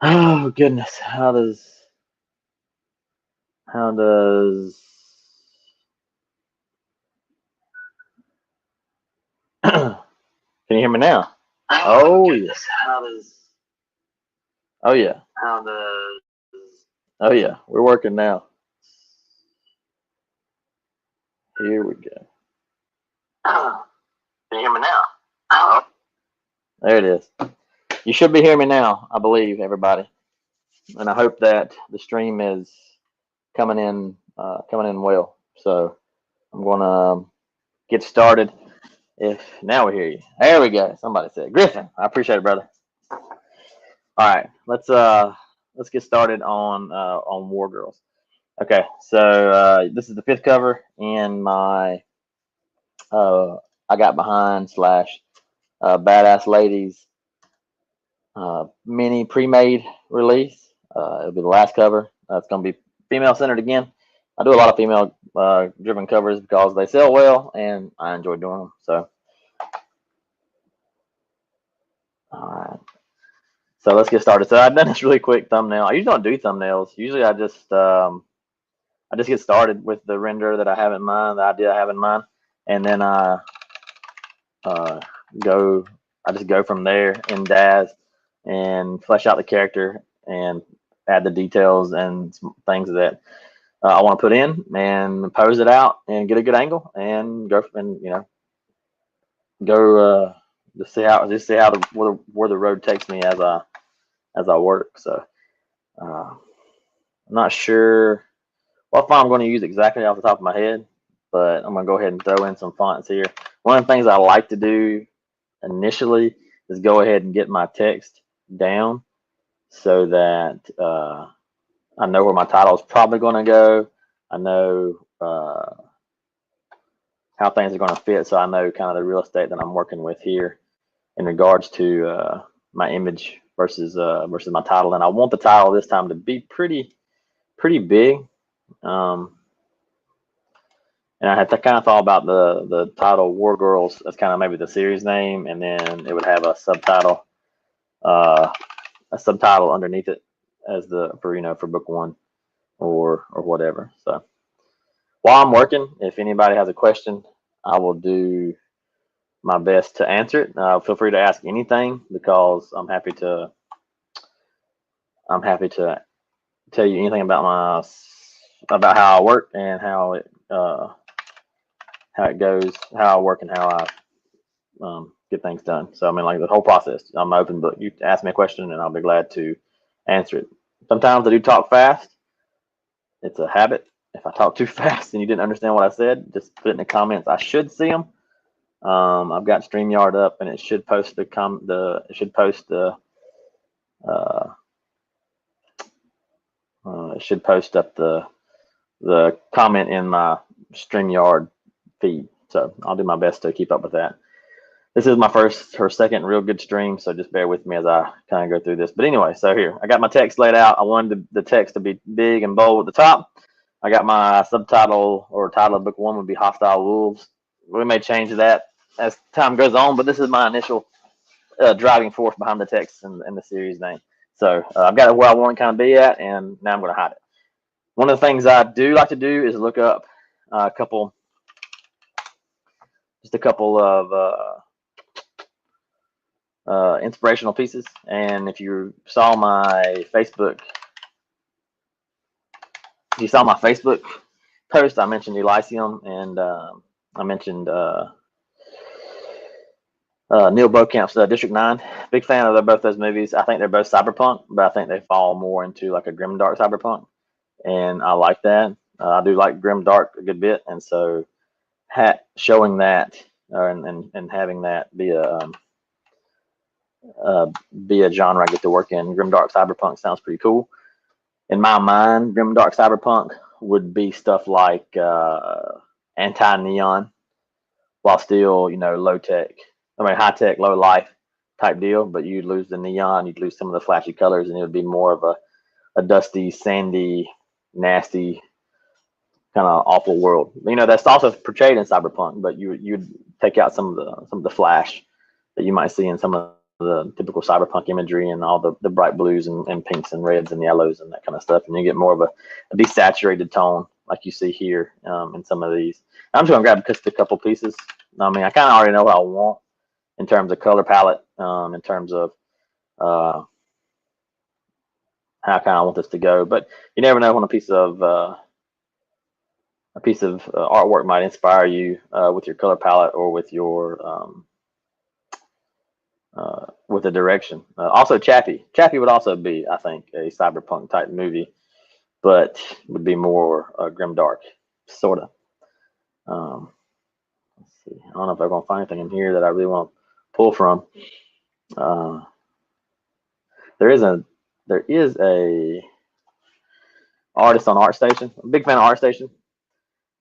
Oh goodness, how does can you hear me now? Oh yeah. Oh yeah. Oh yeah. We're working now. Here we go. Can you hear me now? Oh. There it is. You should be hearing me now, I believe, everybody. And I hope that the stream is coming in well. So I'm gonna get started. If now we hear you. There we go. Somebody said Griffin. I appreciate it, brother. All right, let's get started on War Girls. Okay, so this is the fifth cover in my uh, I got behind slash badass ladies mini pre-made release. It'll be the last cover. It's gonna be female centered again. I do a lot of female driven covers because they sell well and I enjoy doing them. So, all right. So let's get started. So I've done this really quick thumbnail. I usually don't do thumbnails. Usually I just get started with the render that I have in mind, the idea I have in mind, and then uh, go. I just go from there in Daz and flesh out the character and add the details and things that I want to put in and pose it out and get a good angle and go and go just see how where the road takes me as I work. So I'm not sure what font I'm going to use exactly off the top of my head, but I'm going to go ahead and throw in some fonts here. One of the things I like to do initially is go ahead and get my text down so that I know where my title is probably going to go. I know how things are going to fit, so I know kind of the real estate that I'm working with here in regards to my image versus my title. And I want the title this time to be pretty big. And I had to kind of thought about the title War Girls as kind of maybe the series name, and then it would have uh, a subtitle underneath it as the for book one or whatever. So while I'm working, if anybody has a question, I will do my best to answer it. Feel free to ask anything because I'm happy to tell you anything about how I work and how it goes, how I work, and how I get things done. So I mean, like the whole process, I'm open book. You ask me a question, and I'll be glad to answer it. Sometimes I do talk fast. It's a habit. If I talk too fast and you didn't understand what I said, just put it in the comments. I should see them. I've got StreamYard up, and it should post uh, it should post up the comment in my StreamYard feed. So I'll do my best to keep up with that. This is my second real good stream, so just bear with me as I kind of go through this. But anyway, so here, I got my text laid out. I wanted the text to be big and bold at the top. I got my subtitle or title of book one would be Hostile Wolves. We may change that as time goes on, but this is my initial driving force behind the text and the series name. So I've got it where I want to kind of be at, and now I'm going to hide it. One of the things I do like to do is look up a couple of inspirational pieces. And if you saw my Facebook post, I mentioned Elysium and I mentioned Neil Bokamp's District 9. Big fan of both those movies. I think they're both cyberpunk, but I think they fall more into like a grimdark cyberpunk, and I like that. I do like grimdark a good bit, and so showing that and having that be a genre I get to work in. Grimdark cyberpunk sounds pretty cool. In my mind, grimdark cyberpunk would be stuff like anti-neon, while still low tech. I mean high tech, low life type deal. But you'd lose the neon, you'd lose some of the flashy colors, and it would be more of a dusty, sandy, nasty kind of awful world. That's also portrayed in cyberpunk, but you'd take out some of the flash that you might see in some of the typical cyberpunk imagery and all the bright blues and pinks and reds and yellows and that kind of stuff, and you get more of a desaturated tone like you see here in some of these. I'm just gonna grab just a couple pieces. I mean, I kind of already know what I want in terms of color palette, in terms of how kind of I want this to go. But you never know when a piece of artwork might inspire you with your color palette or with your with the direction. Also, Chappie would also be, I think, a cyberpunk type movie, but would be more grimdark, sort of. Let's see. I don't know if I'm gonna find anything in here that I really want to pull from. There is a artist on ArtStation. I'm a big fan of ArtStation,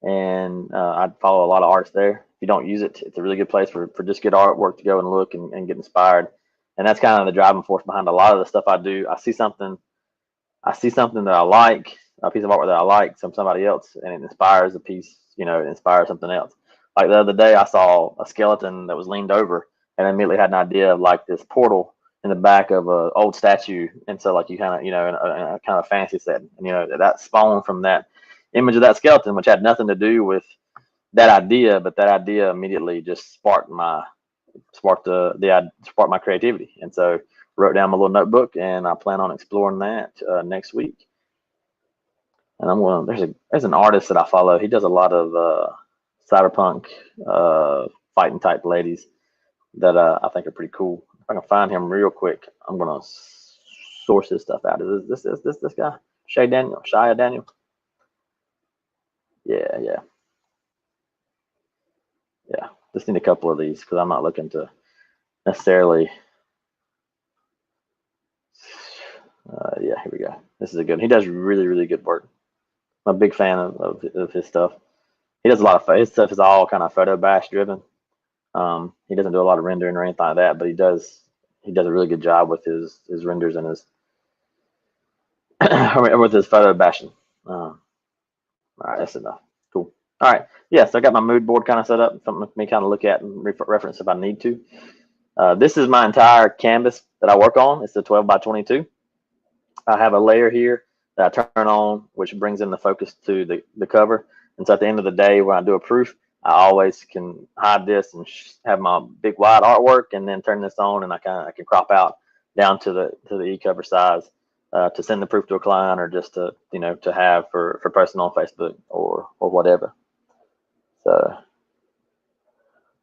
and I follow a lot of artists there. If you don't use it, it's a really good place for just good artwork to go and look and get inspired. And that's kind of the driving force behind a lot of the stuff I do. I see something that I like, a piece of artwork that I like, somebody else, and it inspires a piece. It inspires something else. Like the other day, I saw a skeleton that was leaned over, and I immediately had an idea of like this portal in the back of an old statue. And so like you kind of, in a kind of fantasy setting, and that spawned from that image of that skeleton, which had nothing to do with that idea, but that idea immediately just sparked my creativity. And so wrote down my little notebook, and I plan on exploring that next week. And there's an artist that I follow. He does a lot of cyberpunk fighting type ladies that I think are pretty cool. If I can find him real quick, I'm gonna source his stuff out. Is this guy? Shia Daniel? Yeah. Just need a couple of these because I'm not looking to necessarily. Here we go. This is a good one. He does really, really good work. I'm a big fan of his stuff. He does a lot of his stuff is all kind of photo bash driven. He doesn't do a lot of rendering or anything like that, but he does a really good job with his renders and his with his photo bashing. All right, that's enough. Cool. All right, yeah. So I got my mood board kind of set up, something for me kind of look at and reference if I need to. This is my entire canvas that I work on. It's a 12 by 22. I have a layer here that I turn on, which brings in the focus to the cover. And so at the end of the day, when I do a proof, I always can hide this and have my big wide artwork, and then turn this on, and I can crop out down to the e-cover size to send the proof to a client, or just to to have for posting on Facebook or whatever. So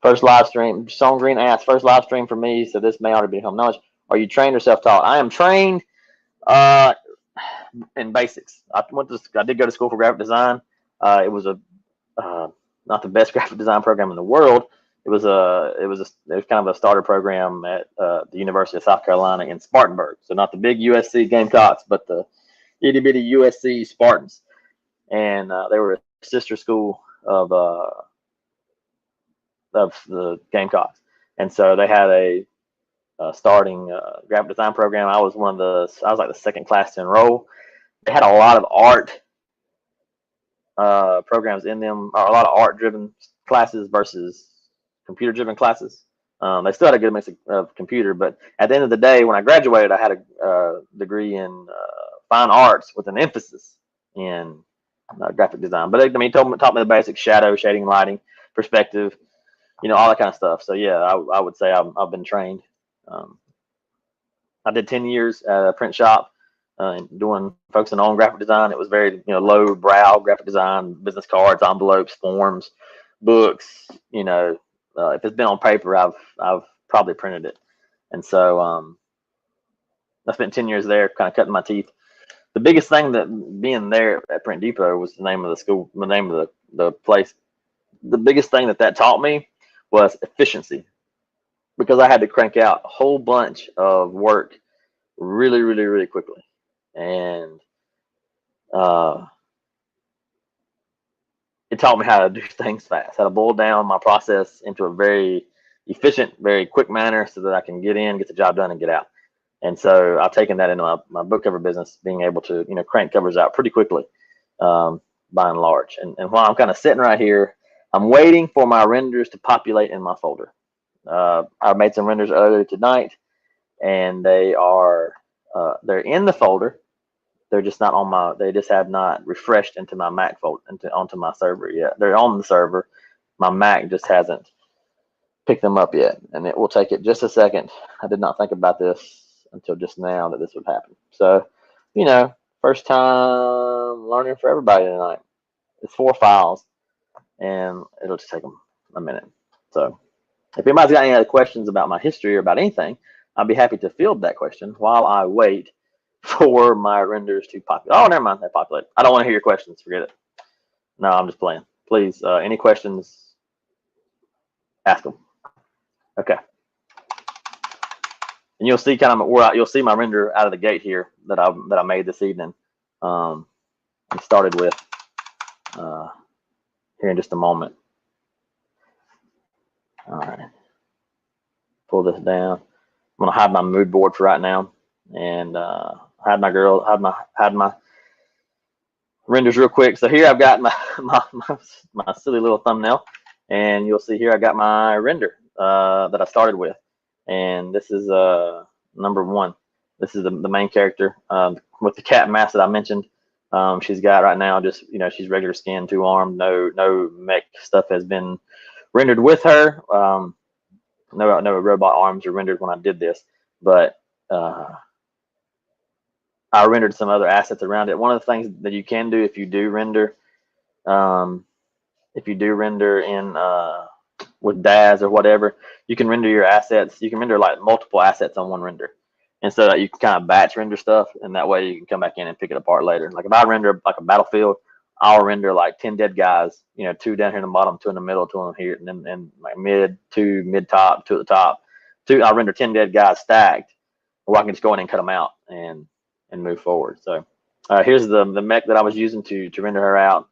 first live stream, Sean Green asked, first live stream for me, so this may already be home knowledge. Are you trained or self-taught? I am trained in basics. I did go to school for graphic design. It was not the best graphic design program in the world. It was kind of a starter program at the University of South Carolina in Spartanburg. So not the big USC Gamecocks, but the itty bitty USC Spartans. And they were a sister school of the Gamecocks. And so they had a starting graphic design program. I was like the second class to enroll. They had a lot of art programs in them, or a lot of art-driven classes versus computer-driven classes. They still had a good mix of computer, but at the end of the day, when I graduated, I had a degree in fine arts with an emphasis in graphic design. But he taught me the basics: shadow, shading, lighting, perspective, all that kind of stuff. So yeah, I would say I've been trained. I did 10 years at a print shop, focusing on graphic design. It was very low brow graphic design, business cards, envelopes, forms, books. If it's been on paper, I've probably printed it. And so I spent 10 years there, kind of cutting my teeth. The biggest thing that being there at Print Depot was the name of the school, the name of the place. The biggest thing that taught me was efficiency, because I had to crank out a whole bunch of work really, really, really quickly. And it taught me how to do things fast, how to boil down my process into a very efficient, very quick manner so that I can get in, get the job done, and get out. And so I've taken that into my book cover business, being able to, crank covers out pretty quickly, by and large. And while I'm kind of sitting right here, I'm waiting for my renders to populate in my folder. I made some renders earlier tonight, and they are they're in the folder. They're just not on my. They just have not refreshed into my Mac folder onto my server yet. They're on the server. My Mac just hasn't picked them up yet, and it will take it just a second. I did not think about this until just now that this would happen. So, you know, first time learning for everybody tonight. It's 4 files, and it'll just take them a minute. So, if anybody's got any other questions about my history or about anything, I'd be happy to field that question while I wait for my renders to populate. Oh, never mind, they populate. I don't want to hear your questions. Forget it. No, I'm just playing. Please, any questions? Ask them. Okay. And you'll see kind of where you'll see my render out of the gate here that I made this evening. I started with here in just a moment. All right. Pull this down. I'm gonna hide my mood board for right now, and hide my renders real quick. So here I've got my silly little thumbnail, and you'll see here I got my render that I started with, and this is number 1. This is the main character with the cat mask that I mentioned. She's got right now just, you know, she's regular skin, 2 armed, no mech stuff has been rendered with her. No robot arms are rendered when I did this, but I rendered some other assets around it. One of the things that you can do if you do render in with Daz or whatever, you can render your assets. You can render like multiple assets on one render, and so that you can kind of batch render stuff, and that way you can come back in and pick it apart later. Like if I render like a battlefield, I'll render like 10 dead guys, you know, 2 down here in the bottom, 2 in the middle, 2 in here, and then like mid top, 2 at the top. I'll render 10 dead guys stacked, or I can just go in and cut them out and move forward. So here's the mech that I was using to render her out.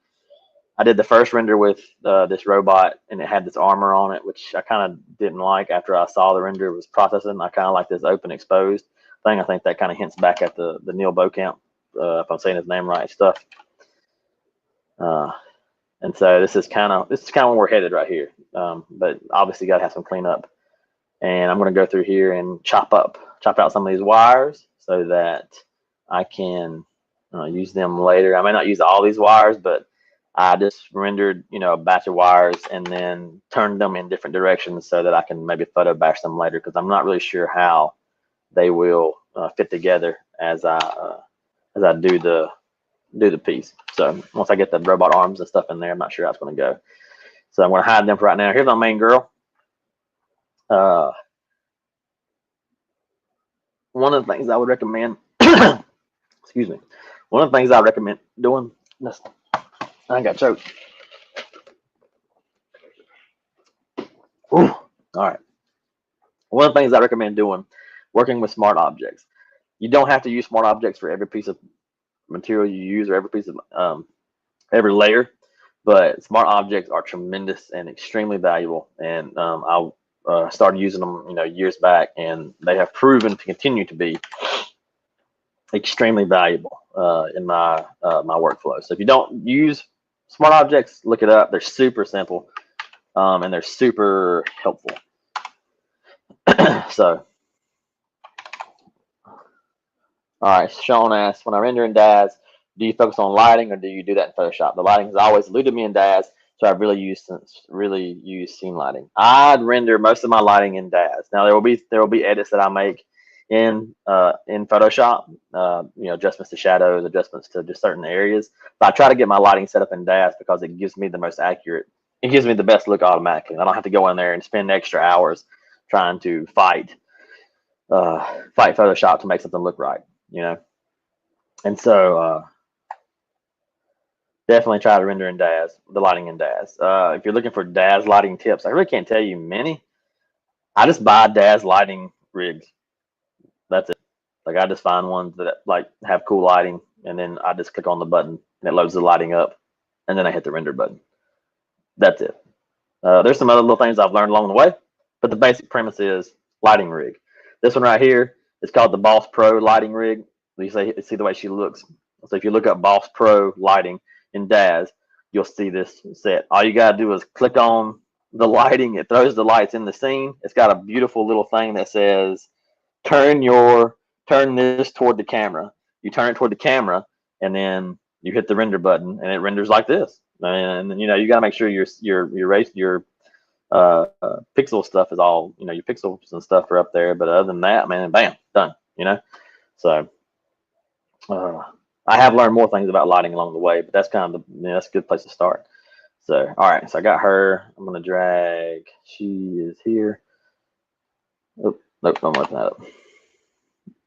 I did the first render with this robot, and it had this armor on it, which I kind of didn't like after I saw the render was processing. I kind of like this open exposed thing. I think that kind of hints back at the Neil Beaucamp, if I'm saying his name right, stuff. And so this is kind of where we're headed right here. But obviously got to have some cleanup. And I'm going to go through here and chop out some of these wires so that I can use them later. I may not use all these wires, but I just rendered, you know, a batch of wires and then turned them in different directions so that I can maybe photo bash them later, because I'm not really sure how they will fit together as I do the piece. So once I get the robot arms and stuff in there, I'm not sure how it's going to go. So I'm going to hide them for right now. Here's my main girl. One of the things I would recommend, excuse me, one of the things I recommend doing, I got choked. Ooh, all right. One of the things I recommend doing, working with smart objects. You don't have to use smart objects for every piece of material you use or every piece of every layer, but smart objects are tremendous and extremely valuable. And I started using them, you know, years back, and they have proven to continue to be extremely valuable in my my workflow. So if you don't use smart objects, look it up. They're super simple and they're super helpful. So, all right, Sean asks, when I render in Daz, do you focus on lighting or do you do that in Photoshop? The lighting has always eluded me in Daz, so I've really used scene lighting. I'd render most of my lighting in Daz. Now there will be edits that I make in Photoshop, you know, adjustments to shadows, adjustments to just certain areas. But I try to get my lighting set up in Daz because it gives me the most accurate. It gives me the best look automatically. I don't have to go in there and spend extra hours trying to fight Photoshop to make something look right, you know. And so definitely try to render in Daz, the lighting in Daz. If you're looking for Daz lighting tips, I really can't tell you many. I just buy Daz lighting rigs. That's it. Like I just find ones that like have cool lighting, and then I just click on the button and it loads the lighting up, and then I hit the render button. That's it. There's some other little things I've learned along the way, but the basic premise is lighting rig. This one right here is called the Boss Pro lighting rig. You see the way she looks. So if you look up Boss Pro lighting in Daz, you'll see this set. All you gotta do is click on the lighting. It throws the lights in the scene. It's got a beautiful little thing that says turn this toward the camera. You turn it toward the camera, and then you hit the render button, and it renders like this. And you know, you got to make sure your pixel stuff is all, you know, your pixels and stuff are up there. But other than that, man, bam, done. You know, so I have learned more things about lighting along the way, but that's kind of that's a good place to start. So all right, so I got her. I'm gonna drag. She is here. Oh, nope, don't open that up.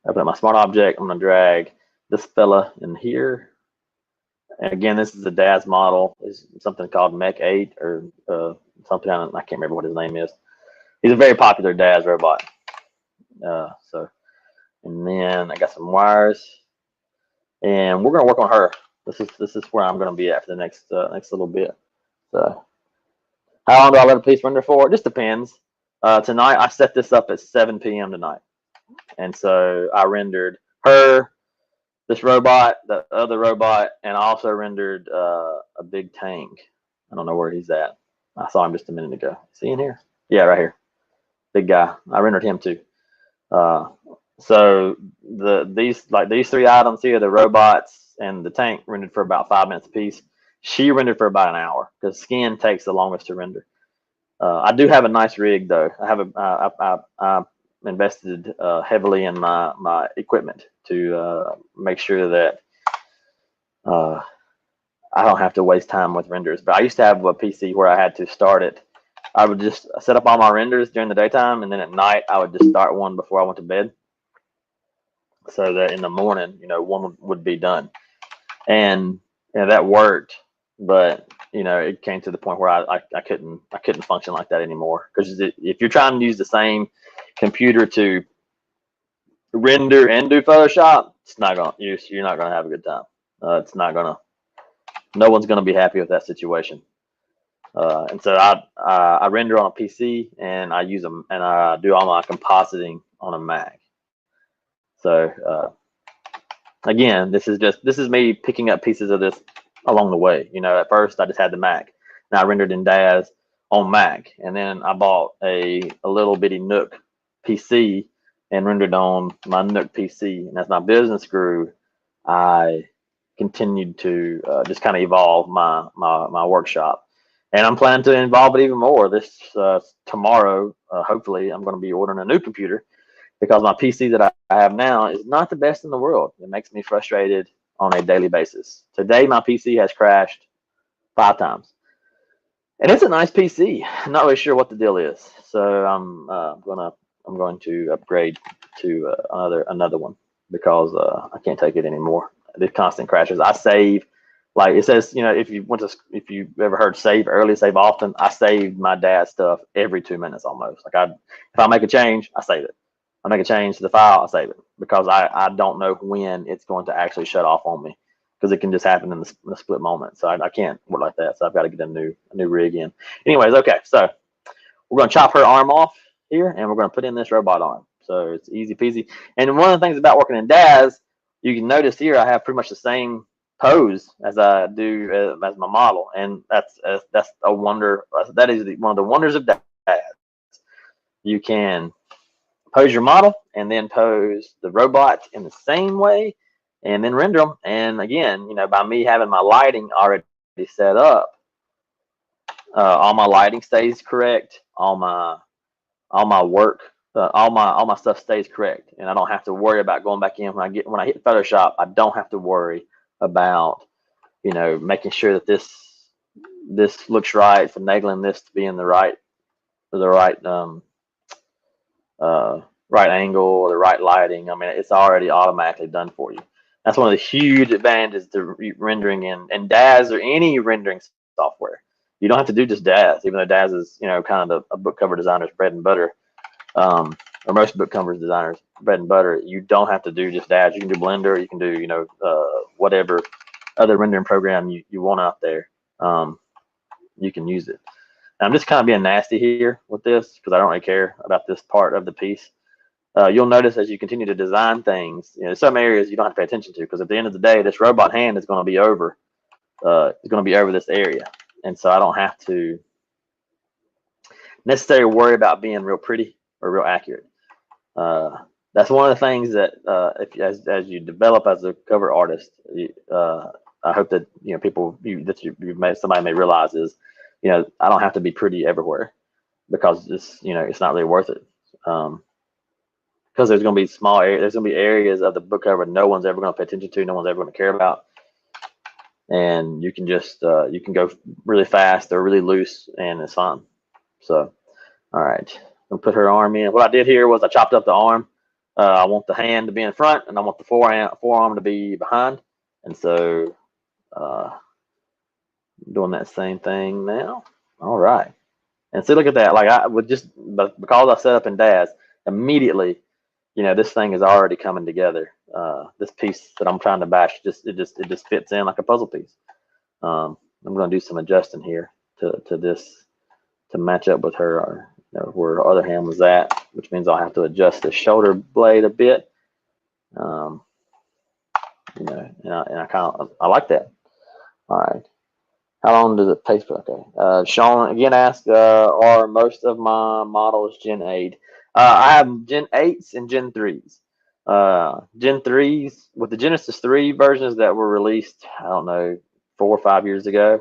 Open up my smart object. I'm gonna drag this fella in here. And again, this is a Daz model. It's something called Mech 8 or something. I can't remember what his name is. He's a very popular Daz robot. And then I got some wires, and we're gonna work on her. This is where I'm gonna be at for the next little bit. So, how long do I let a piece render for? It just depends. Tonight I set this up at 7 p.m. tonight, and so I rendered her, this robot, the other robot, and I also rendered a big tank. I don't know where he's at. I saw him just a minute ago. Is he in here? Yeah, right here. Big guy. I rendered him too. So these three items here, the robots and the tank, rendered for about 5 minutes a piece. She rendered for about an hour because skin takes the longest to render. I do have a nice rig though. I invested heavily in my equipment to make sure that I don't have to waste time with renders. But I used to have a PC where I had to start it. I would just set up all my renders during the daytime, and then at night I would just start one before I went to bed, so that in the morning, you know, one would be done. And you know, that worked, but you know, it came to the point where I couldn't function like that anymore, because if you're trying to use the same computer to render and do Photoshop, you're not gonna have a good time. No one's gonna be happy with that situation. And so I render on a PC, and I use them, and I do all my compositing on a Mac. So again, this is me picking up pieces of this along the way. You know, at first I just had the Mac, and I rendered in Daz on Mac, and then I bought a little bitty Nook PC and rendered on my Nook PC. And as my business grew, I continued to just kind of evolve my workshop, and I'm planning to involve it even more. This tomorrow, hopefully, I'm going to be ordering a new computer, because my PC that I have now is not the best in the world. It makes me frustrated on a daily basis. Today, my PC has crashed 5 times, and it's a nice PC. I'm not really sure what the deal is, so I'm going to upgrade to another one, because I can't take it anymore. The constant crashes. I save, like it says, you know, if you ever heard save early, save often. I save my dad's stuff every 2 minutes almost. Like if I make a change, I save it. I make a change to the file, I save it, because I don't know when it's going to actually shut off on me, because it can just happen in the split moment. So I can't work like that. So I've got to get a new rig in. Anyways, okay, so we're going to chop her arm off here, and we're going to put in this robot arm. So it's easy peasy. And one of the things about working in Daz, you can notice here I have pretty much the same pose as I do as my model, and that's a wonder. That is one of the wonders of Daz. You can pose your model and then pose the robot in the same way, and then render them. And again, you know, by me having my lighting already set up, all my lighting stays correct. All my work, all my stuff stays correct, and I don't have to worry about going back in when I hit Photoshop. I don't have to worry about, you know, making sure that this looks right, finagling this to be in the right right angle or the right lighting. I mean, it's already automatically done for you. That's one of the huge advantages to rendering in Daz or any rendering software. You don't have to do just Daz, even though Daz is, you know, kind of a book cover designer's bread and butter, or most book cover designers' bread and butter. You don't have to do just Daz. You can do Blender. You can do, you know, whatever other rendering program you want out there. You can use it. And I'm just kind of being nasty here with this, because I don't really care about this part of the piece. You'll notice as you continue to design things, you know, some areas you don't have to pay attention to, because at the end of the day, this robot hand is going to be over. This area, and so I don't have to necessarily worry about being real pretty or real accurate. that's one of the things that as you develop as a cover artist, I hope that people somebody may realize is, I don't have to be pretty everywhere, because it's not really worth it. Because there's going to be there's going to be areas of the book cover no one's ever going to pay attention to, no one's ever going to care about, and you can just you can go really fast or really loose, and it's fine. So, all right, I'm gonna put her arm in. What I did here was I chopped up the arm. I want the hand to be in front, and I want the forearm to be behind. And so, doing that same thing now. All right. And see, look at that. Like I would just, because I set up in Daz, immediately, this thing is already coming together. This piece that I'm trying to bash, it just fits in like a puzzle piece. I'm going to do some adjusting here to this to match up with her, where her other hand was at, which means I'll have to adjust the shoulder blade a bit. And I like that. All right. How long does it take? Okay. Sean again asked, are most of my models Gen 8? I have Gen 8s and Gen 3s. Gen 3s, with the Genesis 3 versions that were released, I don't know, 4 or 5 years ago,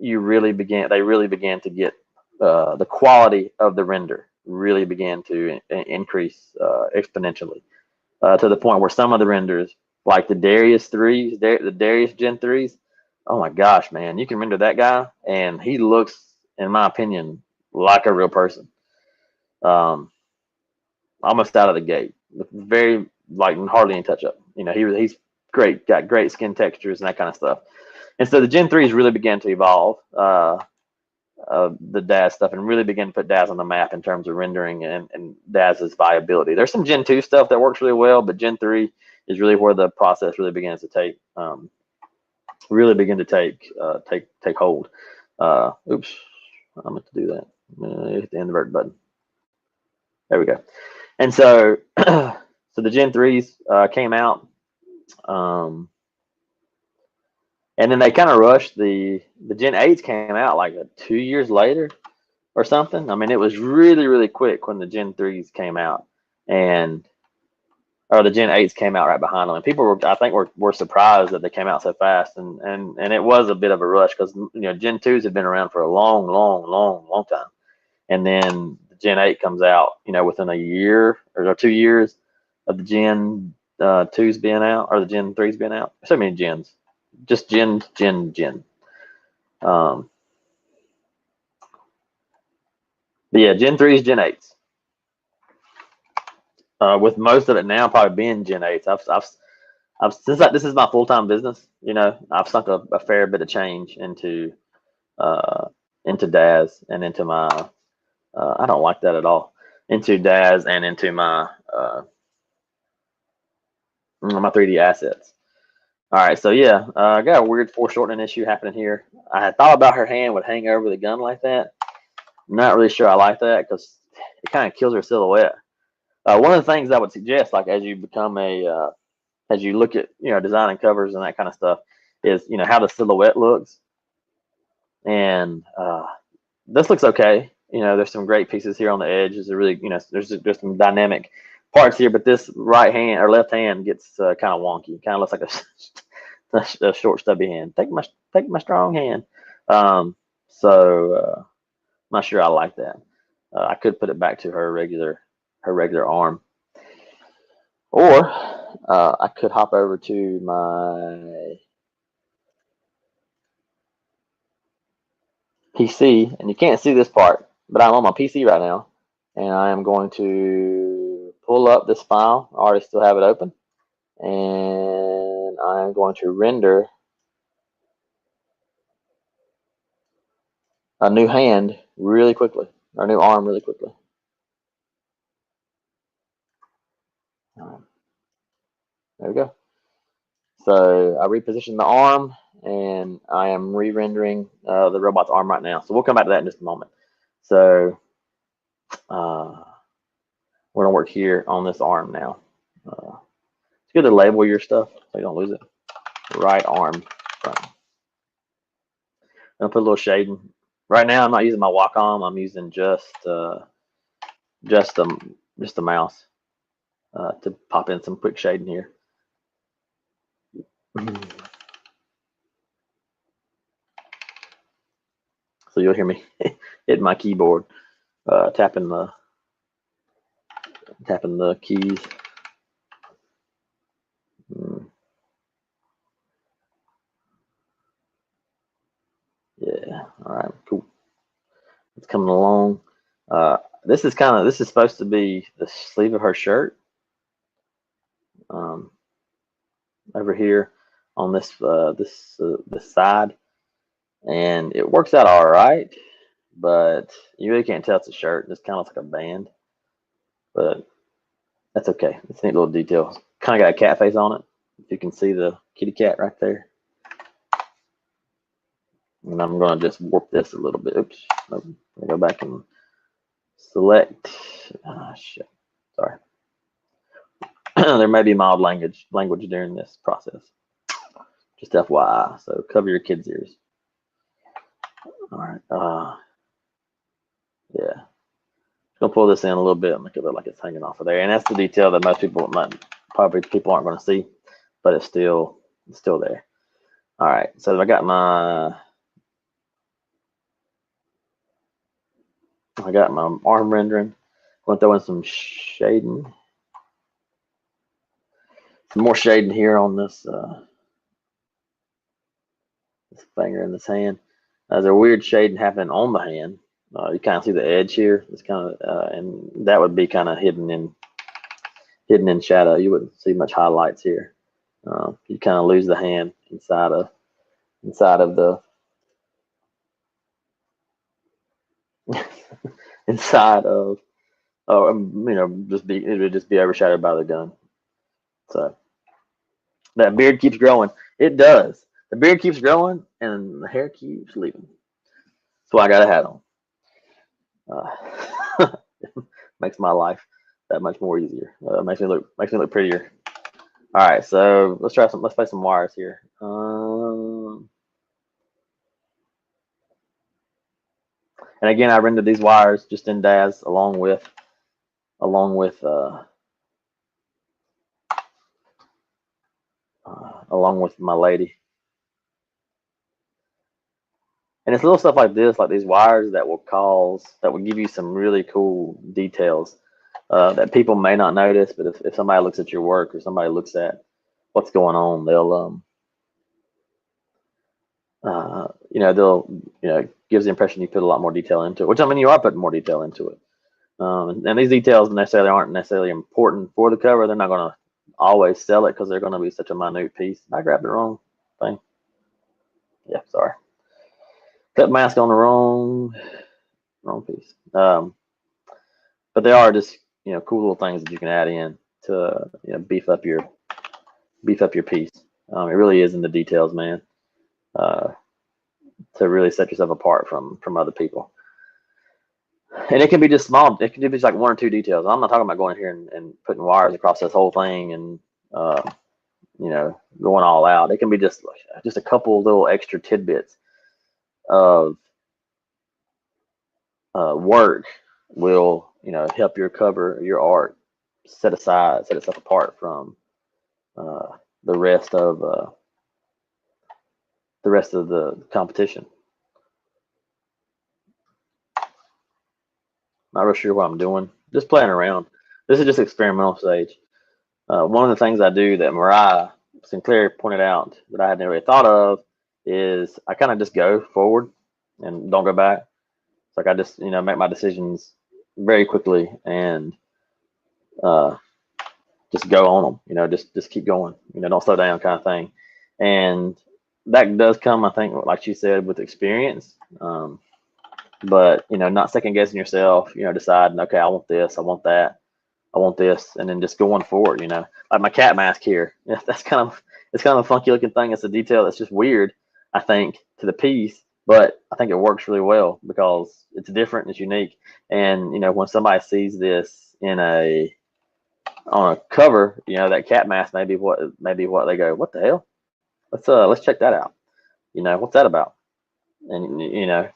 they really began to get the quality of the render really began to increase exponentially, to the point where some of the renders, like the Darius 3s, the Darius Gen 3s, oh my gosh, man, you can render that guy, and he looks, in my opinion, like a real person. Almost out of the gate, very, like, hardly any touch up. He's great, got great skin textures and that kind of stuff. And so the Gen 3s really began to evolve the Daz stuff, and really began to put Daz on the map in terms of rendering and Daz's viability. There's some Gen 2 stuff that works really well, but Gen 3 is really where the process really begins to take take hold. Oops, I meant to do that. Hit the invert button. There we go. And so, so the Gen 3s came out, and then they kind of rushed the Gen 8s came out like 2 years later or something. I mean, it was really, really quick when the Gen 3s came out, or the Gen 8s came out right behind them. And people were surprised that they came out so fast, and it was a bit of a rush, because Gen 2s had been around for a long, long, long, long time, and then the Gen 8 comes out within a year or 2 years of the Gen 2s being out, or the Gen 3s being out. So many gens, just Gen. But yeah, Gen 3s, Gen 8s. With most of it now probably being Gen 8s. I've since this is my full-time business, I've sunk a fair bit of change into Daz, and into my I don't like that at all, into Daz and into my 3D assets. All right, so yeah, I got a weird foreshortening issue happening here. I had thought about her hand would hang over the gun like that. I'm not really sure I like that, because it kind of kills her silhouette. One of the things I would suggest, like as you become as you look at designing covers and that kind of stuff, is how the silhouette looks. And this looks okay. There's some great pieces here on the edge. There's really there's some dynamic parts here, but this right hand or left hand gets kind of wonky. Kind of looks like a short stubby hand. Take my strong hand. So I'm not sure I like that. I could put it back to her regular arm, or I could hop over to my PC, and you can't see this part, but I'm on my PC right now, and I am going to pull up this file. I already still have it open, and I am going to render a new hand really quickly, or a new arm really quickly. There we go. So I repositioned the arm, and I am re-rendering the robot's arm right now. So we'll come back to that in just a moment. So we're gonna work here on this arm now. It's good to label your stuff so you don't lose it. Right arm front. I'm gonna put a little shading. Right now I'm not using my Wacom. I'm using just just the mouse to pop in some quick shading here. So you'll hear me hitting my keyboard, tapping the keys. Yeah, all right, cool. It's coming along. This is supposed to be the sleeve of her shirt. Over here on this this side, and it works out all right, but you really can't tell it's a shirt. It's kind of like a band, but that's okay. It's a neat little detail. Kind of got a cat face on it. If you can see the kitty cat right there. And I'm going to just warp this a little bit. Oops. I'll go back and select. Shit. Sorry. There may be mild language during this process. Just FYI. So cover your kids' ears. All right. Yeah. Gonna pull this in a little bit and make it look like it's hanging off of there. And that's the detail that most people probably aren't going to see, but it's still there. All right. So I got my arm rendering. I'm going to throw in some shading. Some more shading here on this this finger and this hand. There's a weird shading happening on the hand. You kind of see the edge here. It's kind of and that would be kind of hidden in shadow. You wouldn't see much highlights here. You kind of lose the hand inside of the inside of it would just be overshadowed by the gun. So that beard keeps growing. It does. The beard keeps growing and the hair keeps leaving. That's why I got a hat on. Makes my life that much more easier. Makes me look prettier. All right, so let's play some wires here. And again, I rendered these wires just in Daz along with my lady. And it's little stuff like this, like these wires that will give you some really cool details that people may not notice, but if somebody looks at your work or somebody looks at what's going on, they'll gives the impression you put a lot more detail into it, which I mean you are putting more detail into it. And these details aren't necessarily important for the cover. They're not going to always sell it because they're going to be such a minute piece. I grabbed the wrong thing. Yeah, sorry. Cut mask on the wrong piece. But they are just cool little things that you can add in to beef up your piece. It really is in the details, man. To really set yourself apart from other people. And it can be just small. It can be just like one or two details. I'm not talking about going here and putting wires across this whole thing and going all out. It can be just a couple little extra tidbits of work will help your cover, your art set itself apart from the rest of the competition. Not real sure what I'm doing. Just playing around. This is just experimental stage. One of the things I do that Mariah Sinclair pointed out that I hadn't really thought of is I kind of just go forward and don't go back. It's like I just make my decisions very quickly and just go on them. Just keep going. Don't slow down, kind of thing. And that does come, I think, like she said, with experience. But not second guessing yourself. Deciding, okay, I want this, I want that, I want this, and then just going forward. Like my cat mask here. It's kind of a funky looking thing. It's a detail that's just weird, I think, to the piece, but I think it works really well because it's different, it's unique, and when somebody sees this on a cover, that cat mask may be what they go, what the hell? Let's check that out. What's that about? And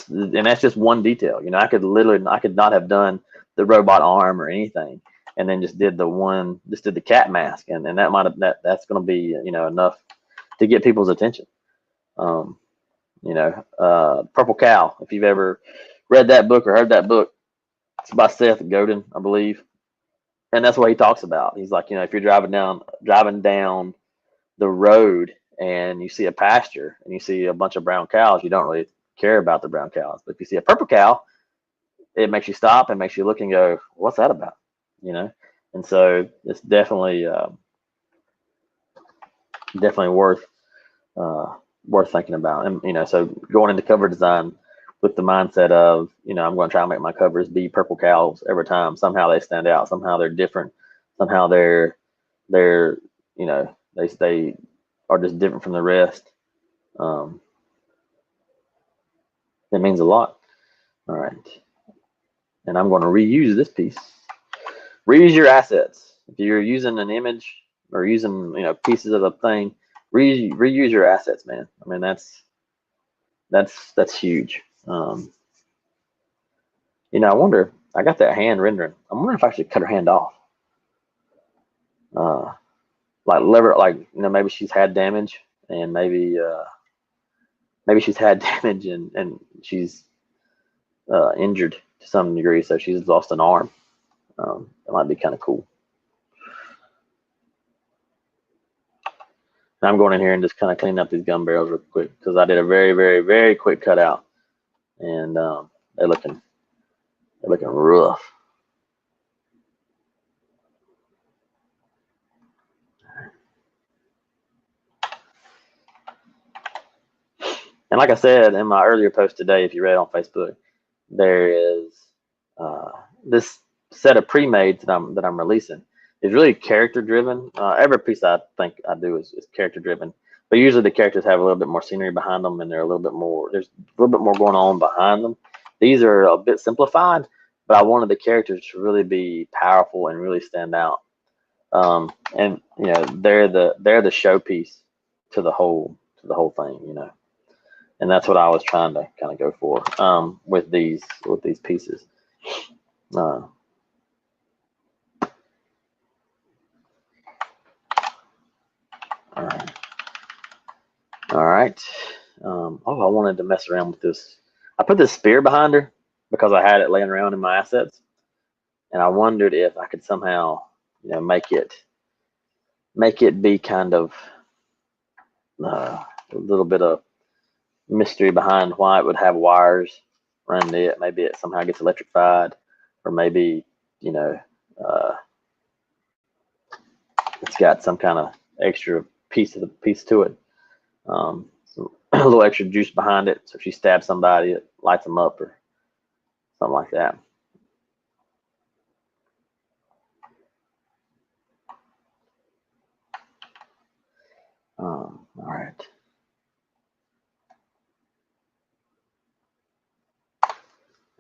and that's just one detail. You know, I could not have done the robot arm or anything, and then just did the cat mask, and that might have that's going to be, you know, enough to get people's attention. You know, Purple Cow. If you've ever read that book or heard that book, it's by Seth Godin, I believe, and that's what he talks about. He's like, you know, if you're driving down the road and you see a pasture and you see a bunch of brown cows, you don't really care about the brown cows. But if you see a purple cow, it makes you stop and makes you look and go, what's that about? You know? And so it's definitely worth thinking about. And, you know, so going into cover design with the mindset of, you know, I'm going to try and make my covers be purple cows every time. Somehow they stand out. Somehow they're different. Somehow they're, you know, they are just different from the rest. It means a lot. All right. And I'm going to reuse this piece. Reuse your assets. If you're using an image or using, you know, pieces of a thing, reuse your assets, man. I mean, that's huge. You know, I wonder, I got that hand rendering. I'm wondering if I should cut her hand off. Like, you know, maybe she's had damage, and maybe she's had damage and she's injured to some degree, so she's lost an arm. That might be kind of cool. And I'm going in here and just kind of cleaning up these gun barrels real quick because I did a very, very, very quick cutout, and they're looking rough. And like I said in my earlier post today, if you read on Facebook, there is this set of pre-mades that I'm releasing is really character driven. Every piece I think I do is character driven, but usually the characters have a little bit more scenery behind them, and there's a little bit more going on behind them. These are a bit simplified, but I wanted the characters to really be powerful and really stand out. And you know, they're the showpiece to the whole thing, you know. And that's what I was trying to kind of go for with these pieces. All right. Oh, I wanted to mess around with this. I put this spear behind her because I had it laying around in my assets, and I wondered if I could somehow, you know, make it be kind of a little bit of mystery behind why it would have wires around it. Maybe it somehow gets electrified, or maybe, you know, it's got some kind of extra piece to it. A little extra juice behind it, so if she stabs somebody, it lights them up or something like that. All right.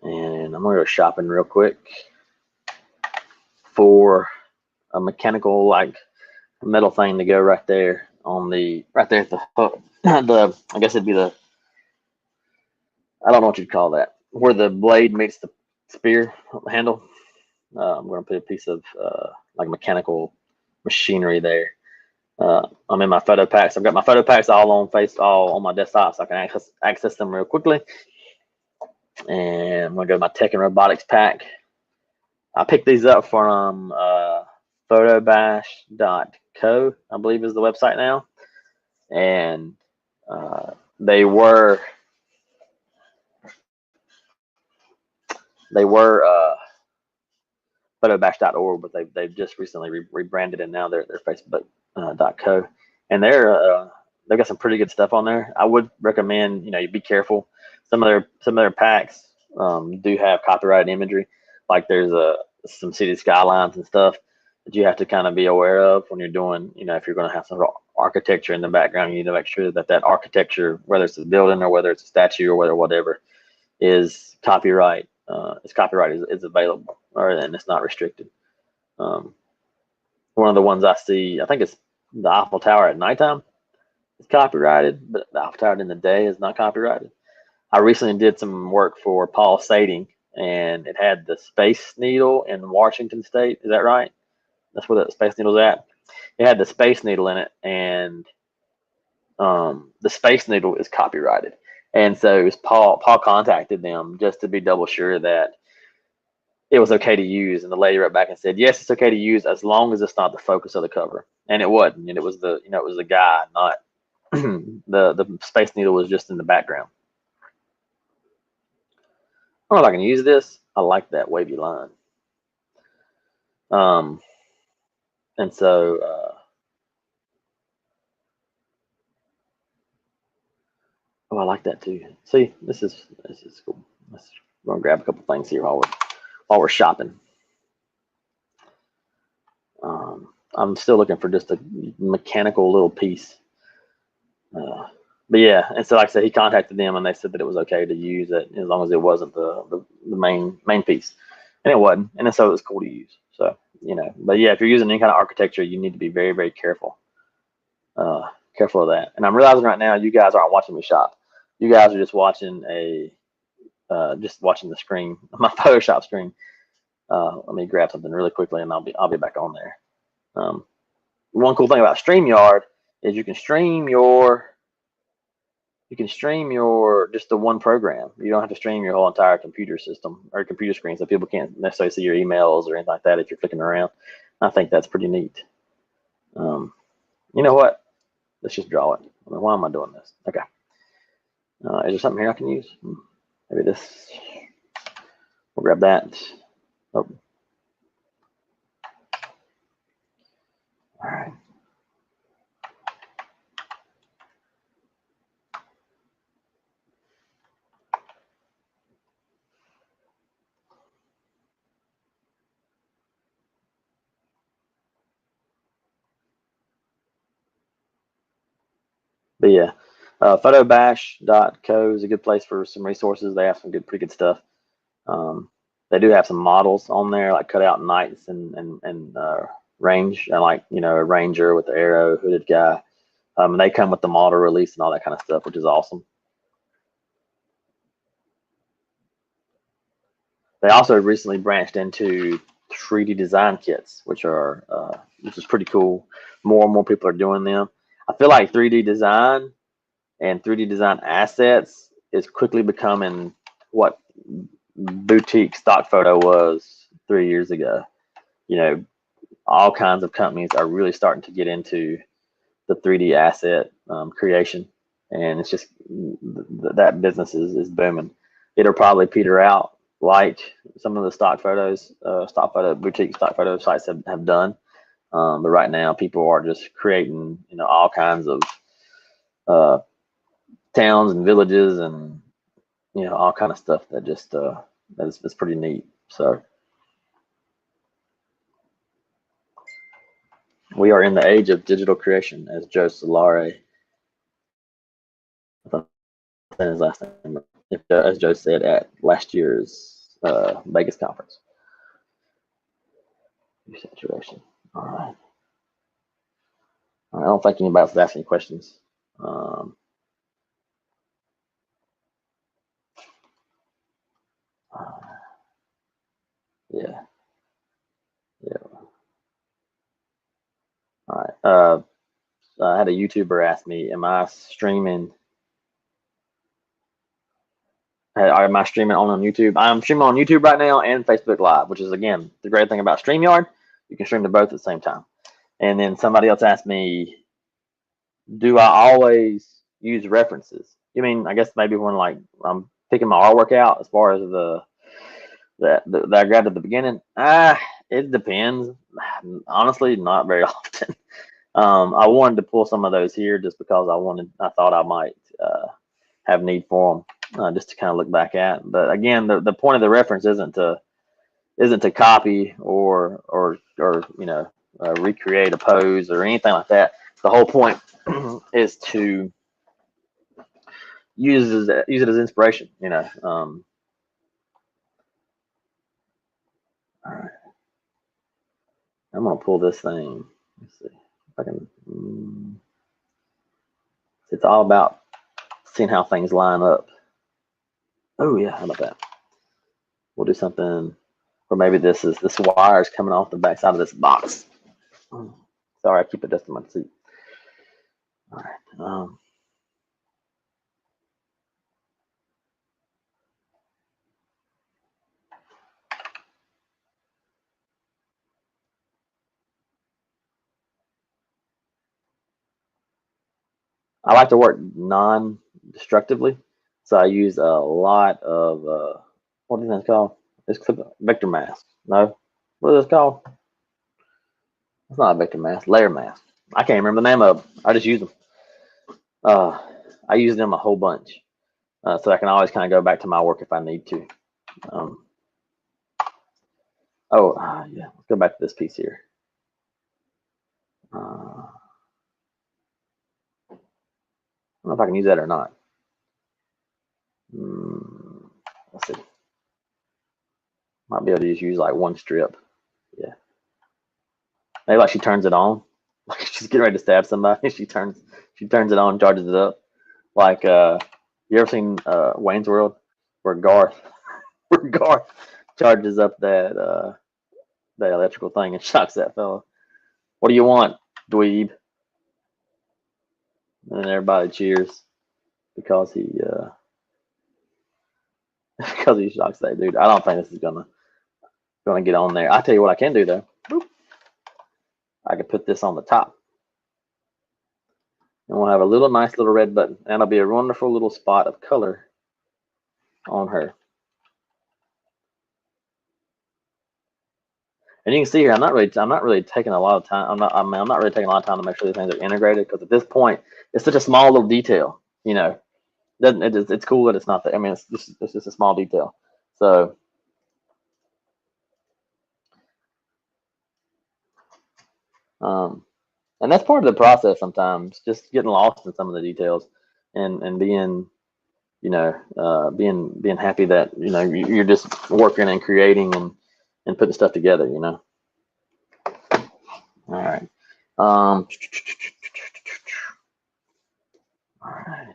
And I'm gonna go shopping real quick for a mechanical, like, metal thing to go right there at the hook. I guess it'd be the, I don't know what you'd call that, where the blade meets the spear handle. I'm going to put a piece of like mechanical machinery there. I'm in my photo packs. I've got my photo packs all on my desktop, so I can access them real quickly. And I'm going to go to my Tekken Robotics pack. I picked these up from photosbashin.co, I believe is the website now. And they were photobash.org, but they've just recently rebranded, and now they're facebook.co, and they've got some pretty good stuff on there. I would recommend, you know, you be careful. Some of their packs do have copyrighted imagery, like there's some city skylines and stuff that you have to kind of be aware of when you're doing, you know, if you're going to have some architecture in the background, you need to make sure that architecture, whether it's a building or whether it's a statue or whatever, is copyright. Its copyright is available, and it's not restricted. One of the ones I see, I think it's the Eiffel Tower at nighttime. It's copyrighted, but the Eiffel Tower in the day is not copyrighted. I recently did some work for Paul Sading, and it had the Space Needle in Washington State. Is that right? That's where the Space Needle's at. It had the Space Needle in it, and the Space Needle is copyrighted. And so it was Paul contacted them just to be double sure that it was okay to use. And the lady wrote back and said, yes, it's okay to use as long as it's not the focus of the cover. And it wasn't. And it was the it was the guy, not the Space Needle was just in the background. I don't know if I can use this. I like that wavy line. And so oh, I like that too. See, this is cool. We're gonna grab a couple things here while we're shopping. I'm still looking for just a mechanical little piece. But yeah, and so like I said, he contacted them and they said that it was okay to use it as long as it wasn't the main piece, and it wasn't, and so it was cool to use. So but yeah, if you're using any kind of architecture, you need to be very, very careful, careful of that. And I'm realizing right now, you guys aren't watching me shop. You guys are just watching the screen, my Photoshop screen. Let me grab something really quickly, and I'll be back on there. One cool thing about StreamYard is you can stream your just the one program. You don't have to stream your whole entire computer system or computer screen, so people can't necessarily see your emails or anything like that if you're clicking around. I think that's pretty neat. You know what? Let's just draw it. I mean, why am I doing this? Okay. Is there something here I can use? Maybe this. We'll grab that. Oh. All right. But yeah, photobash.co is a good place for some resources. They have some pretty good stuff. They do have some models on there, like cutout knights and range, and like a ranger with the arrow, hooded guy. And they come with the model release and all that kind of stuff, which is awesome. They also recently branched into 3D design kits, which is pretty cool. More and more people are doing them. I feel like 3D design and 3D design assets is quickly becoming what boutique stock photo was 3 years ago. All kinds of companies are really starting to get into the 3D asset creation, and it's just that business is booming. It'll probably peter out like some of the boutique stock photo sites have done, but right now people are just creating all kinds of towns and villages and all kind of stuff that just that's pretty neat. So we are in the age of digital creation, as Joe Solare, his last name, as Joe said at last year's Vegas conference. Saturation. All right. I don't think anybody else is asking questions. Yeah. All right. I had a YouTuber ask me, "Am I streaming? Am I streaming on YouTube?" I'm streaming on YouTube right now and Facebook Live, which is again the great thing about StreamYard. You can stream to both at the same time. And then somebody else asked me, "Do I always use references?" You mean, I guess maybe when like I'm picking my artwork out, as far as that I grabbed at the beginning. It depends. Honestly, not very often. I wanted to pull some of those here just because I thought I might have need for them, just to kind of look back at. But again, the point of the reference isn't to copy or recreate a pose or anything like that. The whole point is to use it as inspiration. All right. I'm gonna pull this thing. Let's see if I can. It's all about seeing how things line up. Oh yeah, how about that? We'll do something, or maybe this wire is coming off the back side of this box. Sorry, I keep adjusting my seat. All right. I like to work non-destructively, so I use a lot of what is that called? It's vector mask. No, what is it called? It's not a vector mask. Layer mask. I can't remember the name of them. I just use them. Uh, I use them a whole bunch, so I can always kind of go back to my work if I need to. Um, yeah. Let's go back to this piece here. I don't know if I can use that or not. Let's see. Might be able to just use like one strip. Yeah. Maybe like she turns it on. Like she's getting ready to stab somebody. She turns it on, charges it up. Like you ever seen Wayne's World where Garth where Garth charges up that electrical thing and shocks that fella. What do you want, dweeb? And then everybody cheers because he because he shocks that dude. I don't think this is gonna get on there. I'll tell you what I can do though. Boop. I can put this on the top. And we'll have a little nice little red button. And it'll be a wonderful little spot of color on her. And you can see here, I'm not really taking a lot of time. I'm not really taking a lot of time to make sure these things are integrated, because at this point, it's such a small little detail. You know, it's cool that it's not there. I mean, it's just a small detail. So, and that's part of the process sometimes, just getting lost in some of the details, and being, being happy that you're just working and creating and putting stuff together. All right. All right.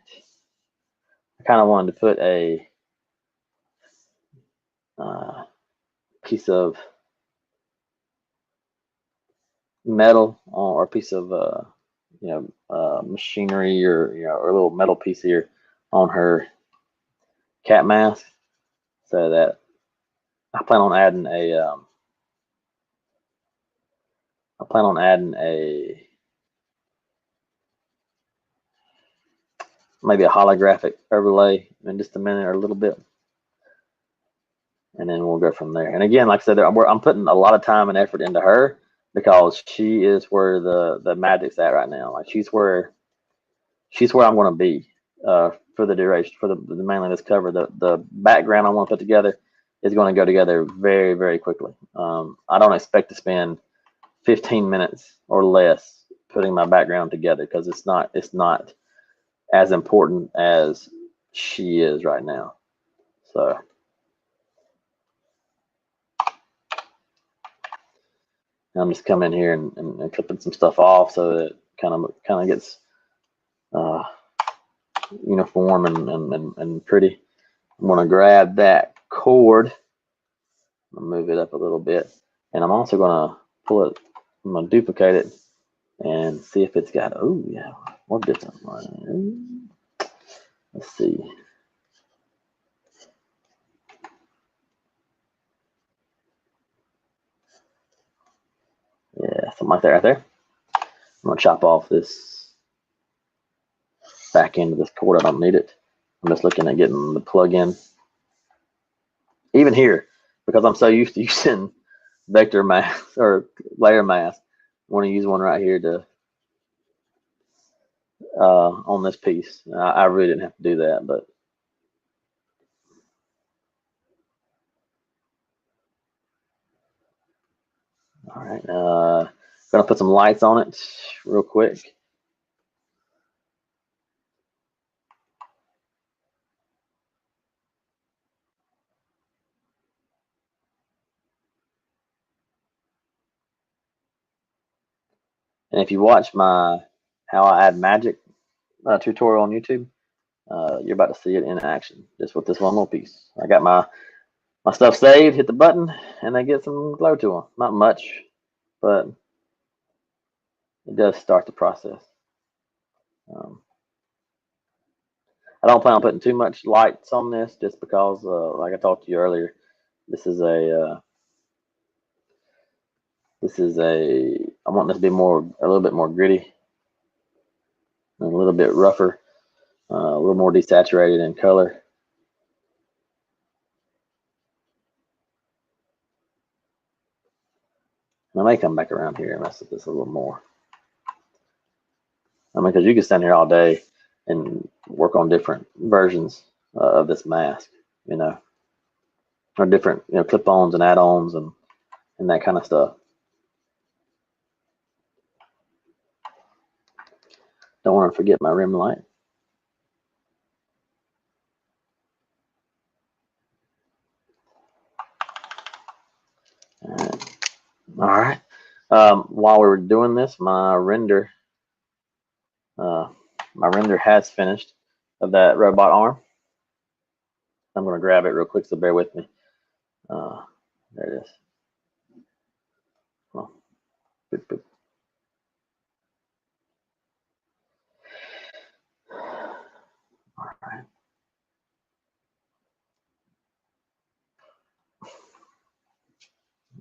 I kind of wanted to put a piece of metal or a piece of machinery, or a little metal piece here on her cat mask, so that I plan on adding maybe a holographic overlay in just a minute or a little bit, and then we'll go from there. And again, like I said, I'm putting a lot of time and effort into her, because she is where the magic's at right now. Like she's where I'm going to be for the duration, for the mainly this cover. The background I want to put together is going to go together very, very quickly. I don't expect to spend 15 minutes or less putting my background together, because it's not as important as she is right now. So I'm just coming in here and clipping some stuff off, so that it kind of gets uniform and pretty. I'm going to grab that cord, move it up a little bit, and I'm also going to pull it. I'm going to duplicate it and see if it's got, oh yeah, what different one? Let's see. Yeah, something like that right there. I'm going to chop off this back end of this cord. I don't need it. I'm just looking at getting the plug in. Even here, because I'm so used to using vector mask or layer mask, I want to use one right here to on this piece. I really didn't have to do that, but all right. Gonna put some lights on it real quick. And if you watch my how I add magic tutorial on YouTube, you're about to see it in action, just with this one little piece. I got my stuff saved, hit the button, and they get some glow to them. Not much, but it does start the process. I don't plan on putting too much lights on this, just because, like I talked to you earlier, this is a I want this to be a little bit more gritty, and a little bit rougher, a little more desaturated in color. I may come back around here and mess with this a little more. I mean, because you can stand here all day and work on different versions of this mask, you know, or different, you know, clip-ons and add-ons and that kind of stuff. Don't want to forget my rim light. All right. While we were doing this, my render has finished of that robot arm. I'm going to grab it real quick, so bear with me. There it is. Oh, boop, boop. All right.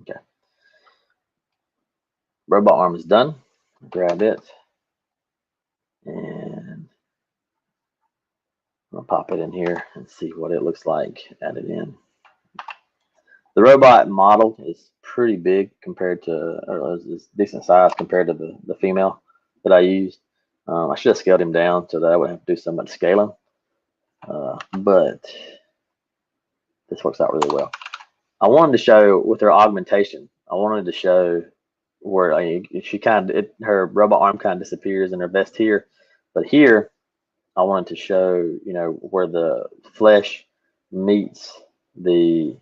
Okay. Robot arm is done. Grab it, and I'll pop it in here and see what it looks like. Add it in. The robot model is pretty big compared to, or is decent size compared to the female that I used. I should have scaled him down so that I wouldn't have to do so much scaling, but this works out really well. I wanted to show with her augmentation, I wanted to show where she her robot arm kind of disappears in her vest here, but here I wanted to show, you know, where the flesh meets the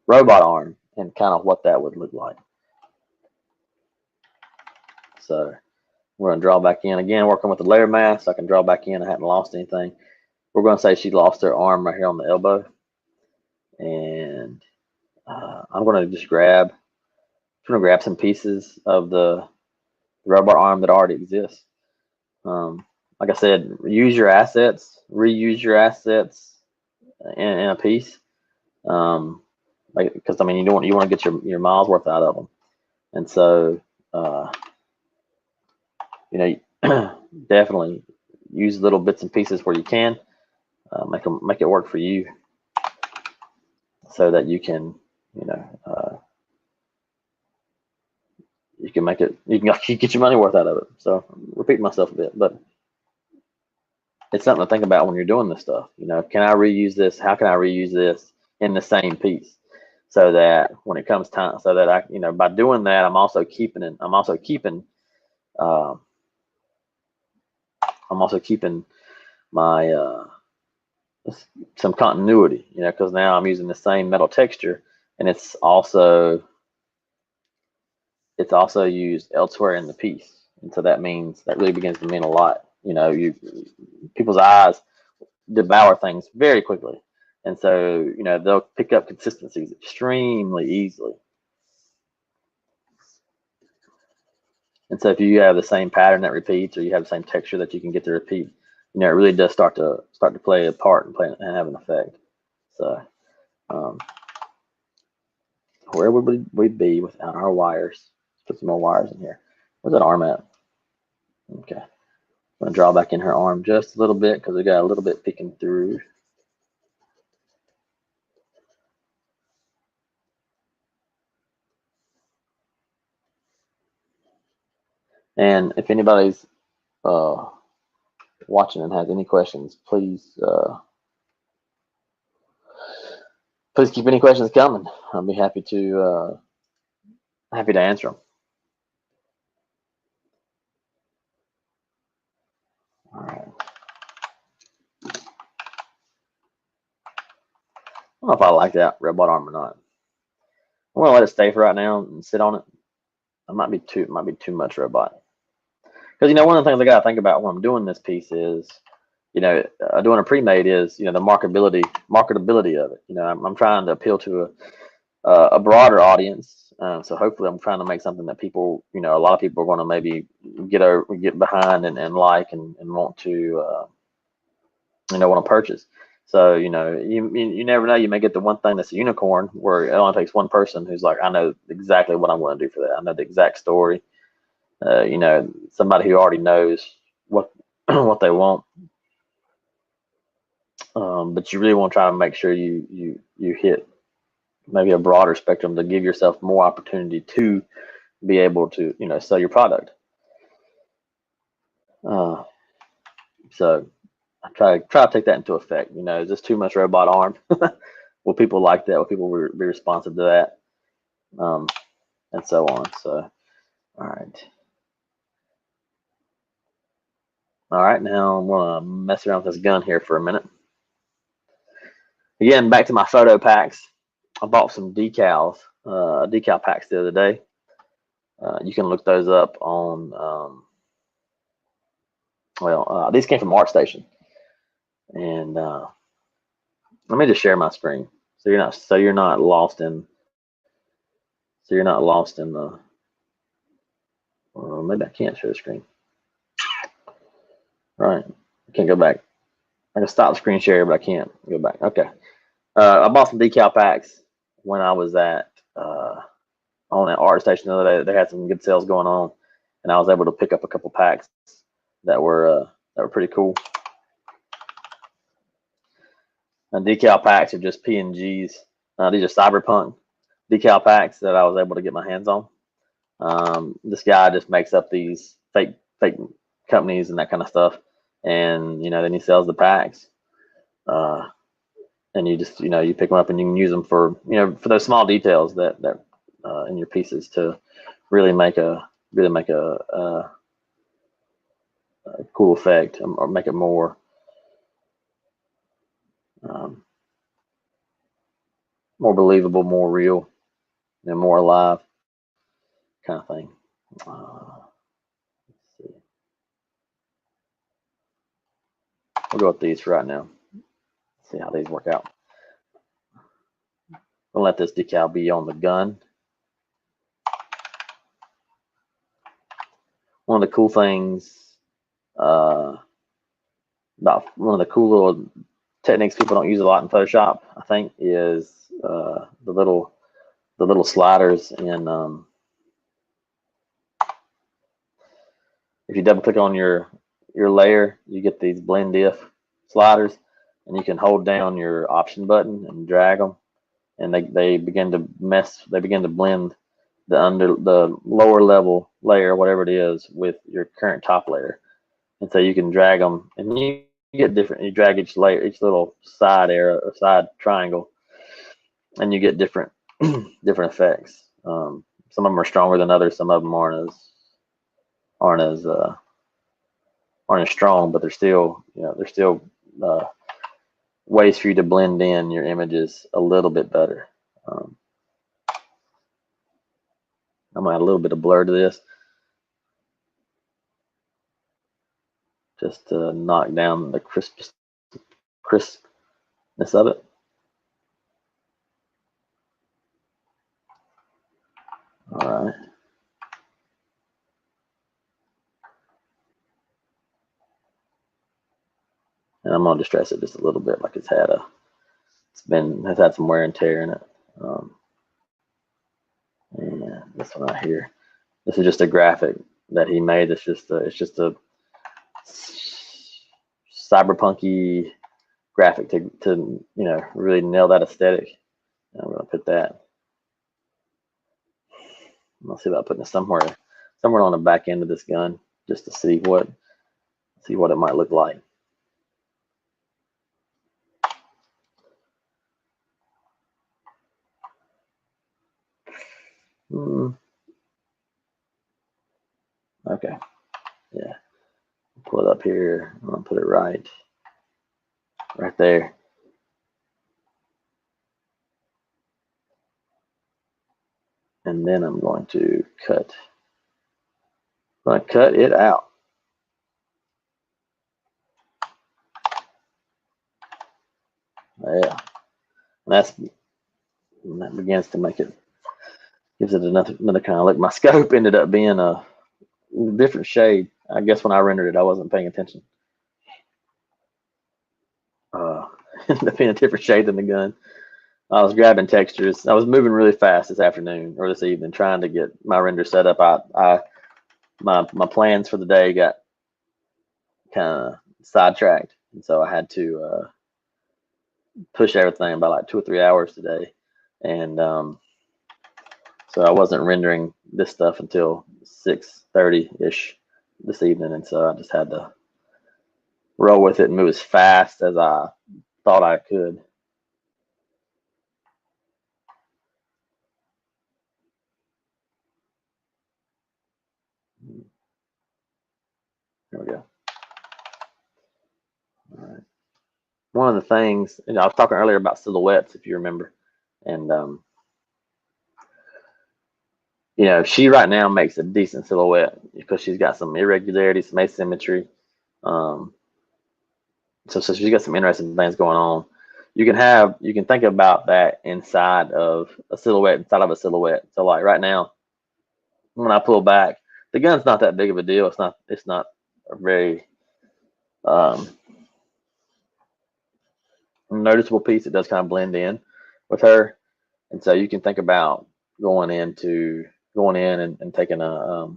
robot arm and kind of what that would look like. So we're going to draw back in again, working with the layer mask. So I can draw back in. I haven't lost anything. We're going to say she lost her arm right here on the elbow, and I'm going to just grab some pieces of the robot arm that already exists. Like I said, use your assets, reuse your assets in a piece. Because I mean, you want to get your miles worth out of them, and so you know, definitely use little bits and pieces where you can. Make it work for you, so that you can, you know, you can make it, you can get your money worth out of it. So repeat myself a bit, but it's something to think about when you're doing this stuff. You know, can I reuse this? How can I reuse this in the same piece, so that when it comes time, so that I, you know, by doing that, I'm also keeping my some continuity, you know, because now I'm using the same metal texture, and it's also used elsewhere in the piece, and so that means that really begins to mean a lot. You know, people's eyes devour things very quickly, and so, you know, they'll pick up consistencies extremely easily. And so if you have the same pattern that repeats, or you have the same texture that you can get to repeat, you know, it really does start to play a part and have an effect. So where would we be without our wires? Let's put some more wires in here. Where's that arm at? Okay. I'm going to draw back in her arm just a little bit, because we got a little bit peeking through. And if anybody's watching and has any questions, please keep any questions coming. I'll be happy to answer them. All right. I don't know if I like that robot arm or not. I'm gonna let it stay for right now and sit on it. It might be too much robot. Because, you know, one of the things I gotta think about when I'm doing this piece is, doing a pre-made is, the marketability of it. I'm trying to appeal to a broader audience. So hopefully I'm trying to make something that people, a lot of people are going to maybe get behind and like and want to, want to purchase. So, you never know. You may get the one thing that's a unicorn where it only takes one person who's like, I know exactly what I'm going to do for that. I know the exact story. Somebody who already knows what what they want. But you really want to try to make sure you hit maybe a broader spectrum to give yourself more opportunity to be able to sell your product. So I try to take that into effect. Is this too much robot arm? Will people like that? Will people be responsive to that? And so on. So, all right. Now I'm gonna mess around with this gun here for a minute. Again, back to my photo packs. I bought some decal packs the other day. You can look those up on. These came from ArtStation, and let me just share my screen so you're not lost in the. Maybe I can't share the screen. Right, I can't go back. I can stop the screen share, but I can't go back. Okay. I bought some decal packs when I was on that ArtStation the other day. They had some good sales going on, and I was able to pick up a couple packs that were pretty cool. And decal packs are just PNGs. These are cyberpunk decal packs that I was able to get my hands on. This guy just makes up these fake companies and that kind of stuff, and then he sells the packs. And you just you pick them up and you can use them for for those small details that in your pieces to really make a cool effect or make it more more believable, more real, and more alive kind of thing. Let's see. We'll go with these for right now. See how these work out. We'll let this decal be on the gun. One of the cool things about one of the cool little techniques people don't use a lot in Photoshop, I think, is the little sliders in. If you double click on your layer, you get these blend if sliders, and you can hold down your option button and drag them, and they begin to blend the lower level layer, whatever it is, with your current top layer. And so you can drag them, and you get different. You drag each layer, each little side arrow or side triangle, and you get different different effects. Some of them are stronger than others. Some of them aren't as strong, but they're still ways for you to blend in your images a little bit better. I'm gonna add a little bit of blur to this, just to knock down the crispness of it. All right. And I'm gonna distress it just a little bit, like it's had some wear and tear in it. And this one right here, this is just a graphic that he made. It's just a cyberpunky graphic to really nail that aesthetic. And I'm gonna put that. Let's see about putting it somewhere on the back end of this gun, just to see what it might look like. Okay, yeah. Pull it up here. I'm gonna put it right there. And then I'm going to cut it out. Yeah, and that begins to make it, gives it another kind of look. My scope ended up being a different shade. I guess when I rendered it, I wasn't paying attention. Ended up being a different shade than the gun. I was grabbing textures. I was moving really fast this afternoon or this evening, trying to get my render set up. My plans for the day got kind of sidetracked, and so I had to push everything by like 2 or 3 hours today, and so I wasn't rendering this stuff until 6:30 ish this evening, and so I just had to roll with it and move as fast as I thought I could. There we go. All right. One of the things, I was talking earlier about silhouettes, if you remember, and she right now makes a decent silhouette because she's got some irregularities, some asymmetry. So she's got some interesting things going on. You can think about that inside of a silhouette, So like right now, when I pull back, the gun's not that big of a deal. It's not a very noticeable piece. It does kind of blend in with her, and so you can think about going in and taking a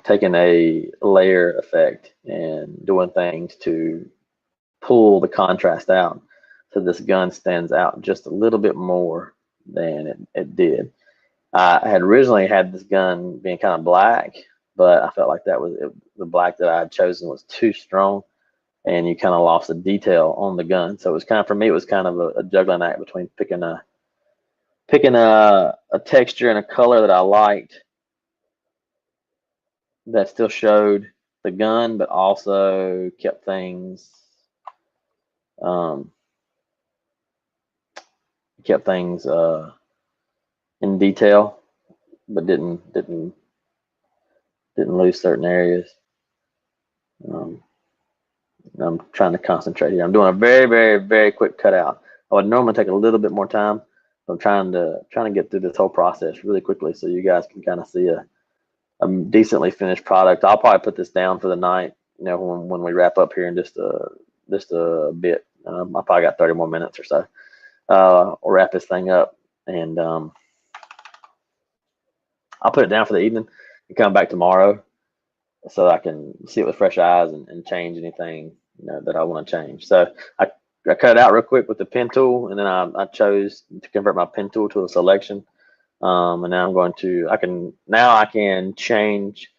taking a layer effect and doing things to pull the contrast out so this gun stands out just a little bit more than it did. I had originally had this gun being kind of black, but I felt like the black that I had chosen was too strong, and you kind of lost the detail on the gun. So it was kind of, for me, it was kind of a juggling act between picking a texture and a color that I liked that still showed the gun, but also kept things um, in detail, but didn't lose certain areas. I'm trying to concentrate here. I'm doing a very, very, very quick cutout. I would normally take a little bit more time. I'm trying to get through this whole process really quickly so you guys can kind of see a decently finished product. I'll probably put this down for the night, when we wrap up here in just a bit. I probably got 30 more minutes or so. We'll wrap this thing up, and I'll put it down for the evening and come back tomorrow so I can see it with fresh eyes and change anything that I want to change. So I cut it out real quick with the pen tool, and then I chose to convert my pen tool to a selection. And now I can change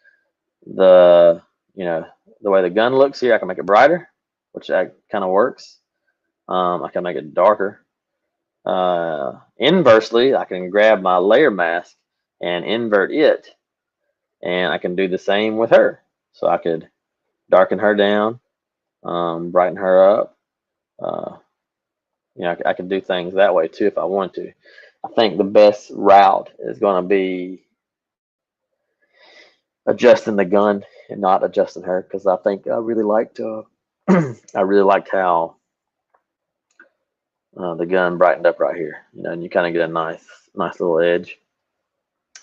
the way the gun looks here. I can make it brighter, which kind of works. I can make it darker. Inversely, I can grab my layer mask and invert it, and I can do the same with her. So I could darken her down, brighten her up. I can do things that way too if I want to. I think the best route is going to be adjusting the gun and not adjusting her, because I think I really liked I really liked how the gun brightened up right here, and you kind of get a nice little edge.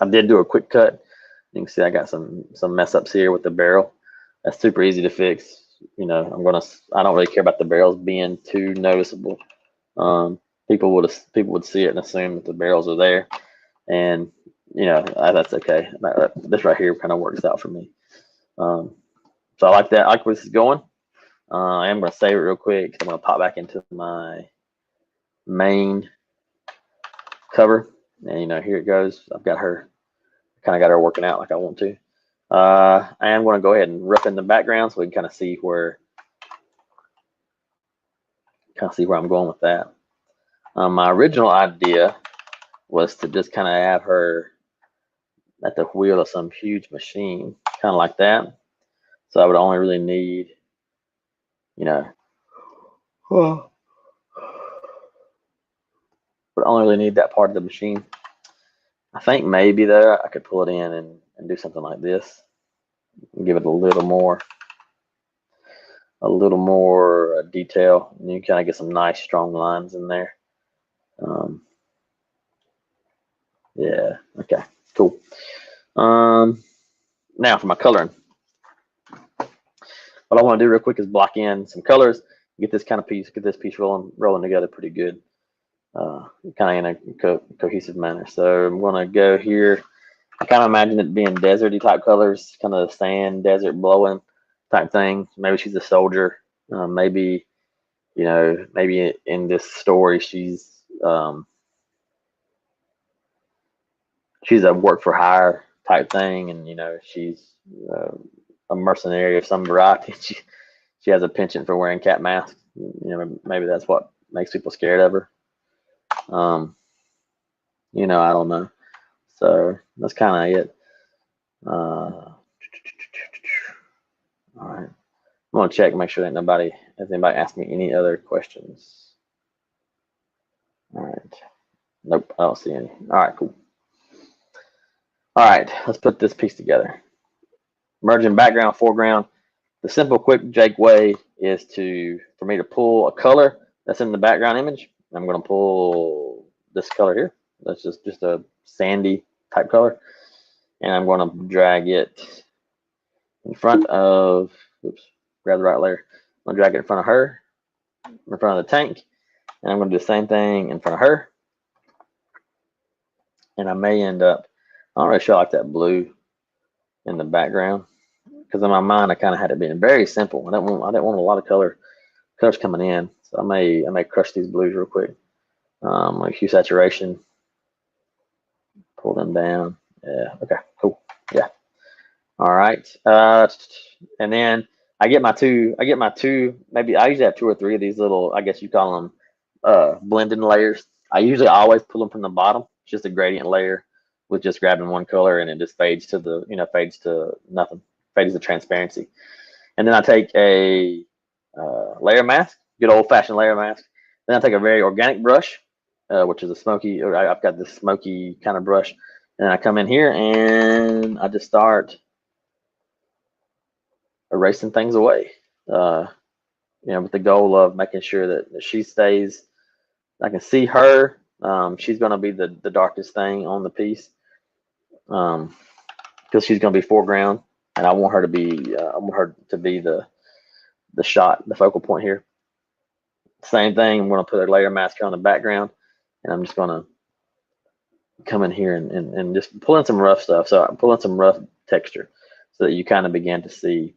I did do a quick cut. You can see I got some mess ups here with the barrel. That's super easy to fix. I don't really care about the barrels being too noticeable. People would see it and assume that the barrels are there, and that's okay. This right here kind of works out for me. So I like that. I like where this is going. I am going to save it real quick. I'm going to pop back into my main cover, and here it goes. I've got her, kind of got her working out like I want to. I am going to go ahead and rough in the background so we can kind of see where I'm going with that. My original idea was to just kind of have her at the wheel of some huge machine, kind of like that. So I would only really need, would only really need that part of the machine. I think maybe though I could pull it in and do something like this and give it a little more a little more detail, and you kind of get some nice strong lines in there. Yeah, okay, cool. Now for my coloring. What I want to do real quick is block in some colors, get this kind of piece, get this piece rolling together pretty good, kind of in a cohesive manner. So I'm going to go here. I kind of imagine it being deserty type colors, kind of sand, desert, blowing type thing. Maybe she's a soldier. Maybe, you know, maybe in this story she's a work for hire type thing, and you know she's a mercenary of some variety. She has a penchant for wearing cat masks. You know, maybe that's what makes people scared of her. You know, I don't know. So that's kind of it. All right. I'm gonna check, make sure that has anybody asked me any other questions. All right. Nope, I don't see any. All right, cool. All right, let's put this piece together. Merging background, foreground. The simple, quick Jake way is for me to pull a color that's in the background image. I'm going to pull this color here. That's just a sandy type color, and I'm going to drag it in front of. Oops, grab the right layer. I'm going to drag it in front of her, in front of the tank, and I'm going to do the same thing in front of her. And I may end up. I don't really sure I like that blue in the background, because in my mind I kind of had it being very simple. I didn't want a lot of colors coming in, so I may crush these blues real quick. Like hue saturation, pull them down. Yeah, okay, cool. Yeah, all right. And then I get my two. Maybe I usually have 2 or 3 of these little, I guess you call them blending layers. I usually always pull them from the bottom, just a gradient layer with just grabbing one color, and it just fades to fades to nothing, fades to transparency. And then I take a layer mask, good old fashioned layer mask. Then I take a very organic brush, which is a smoky. I've got this smoky kind of brush, and I come in here and I just start erasing things away. With the goal of making sure that she stays. I can see her. She's going to be the darkest thing on the piece, because she's going to be foreground, and I want her to be. I want her to be the shot, the focal point here. Same thing. I'm going to put a layer mask on the background, and I'm just going to come in here and just pull in some rough stuff. So I'm pulling some rough texture, so that you kind of begin to see.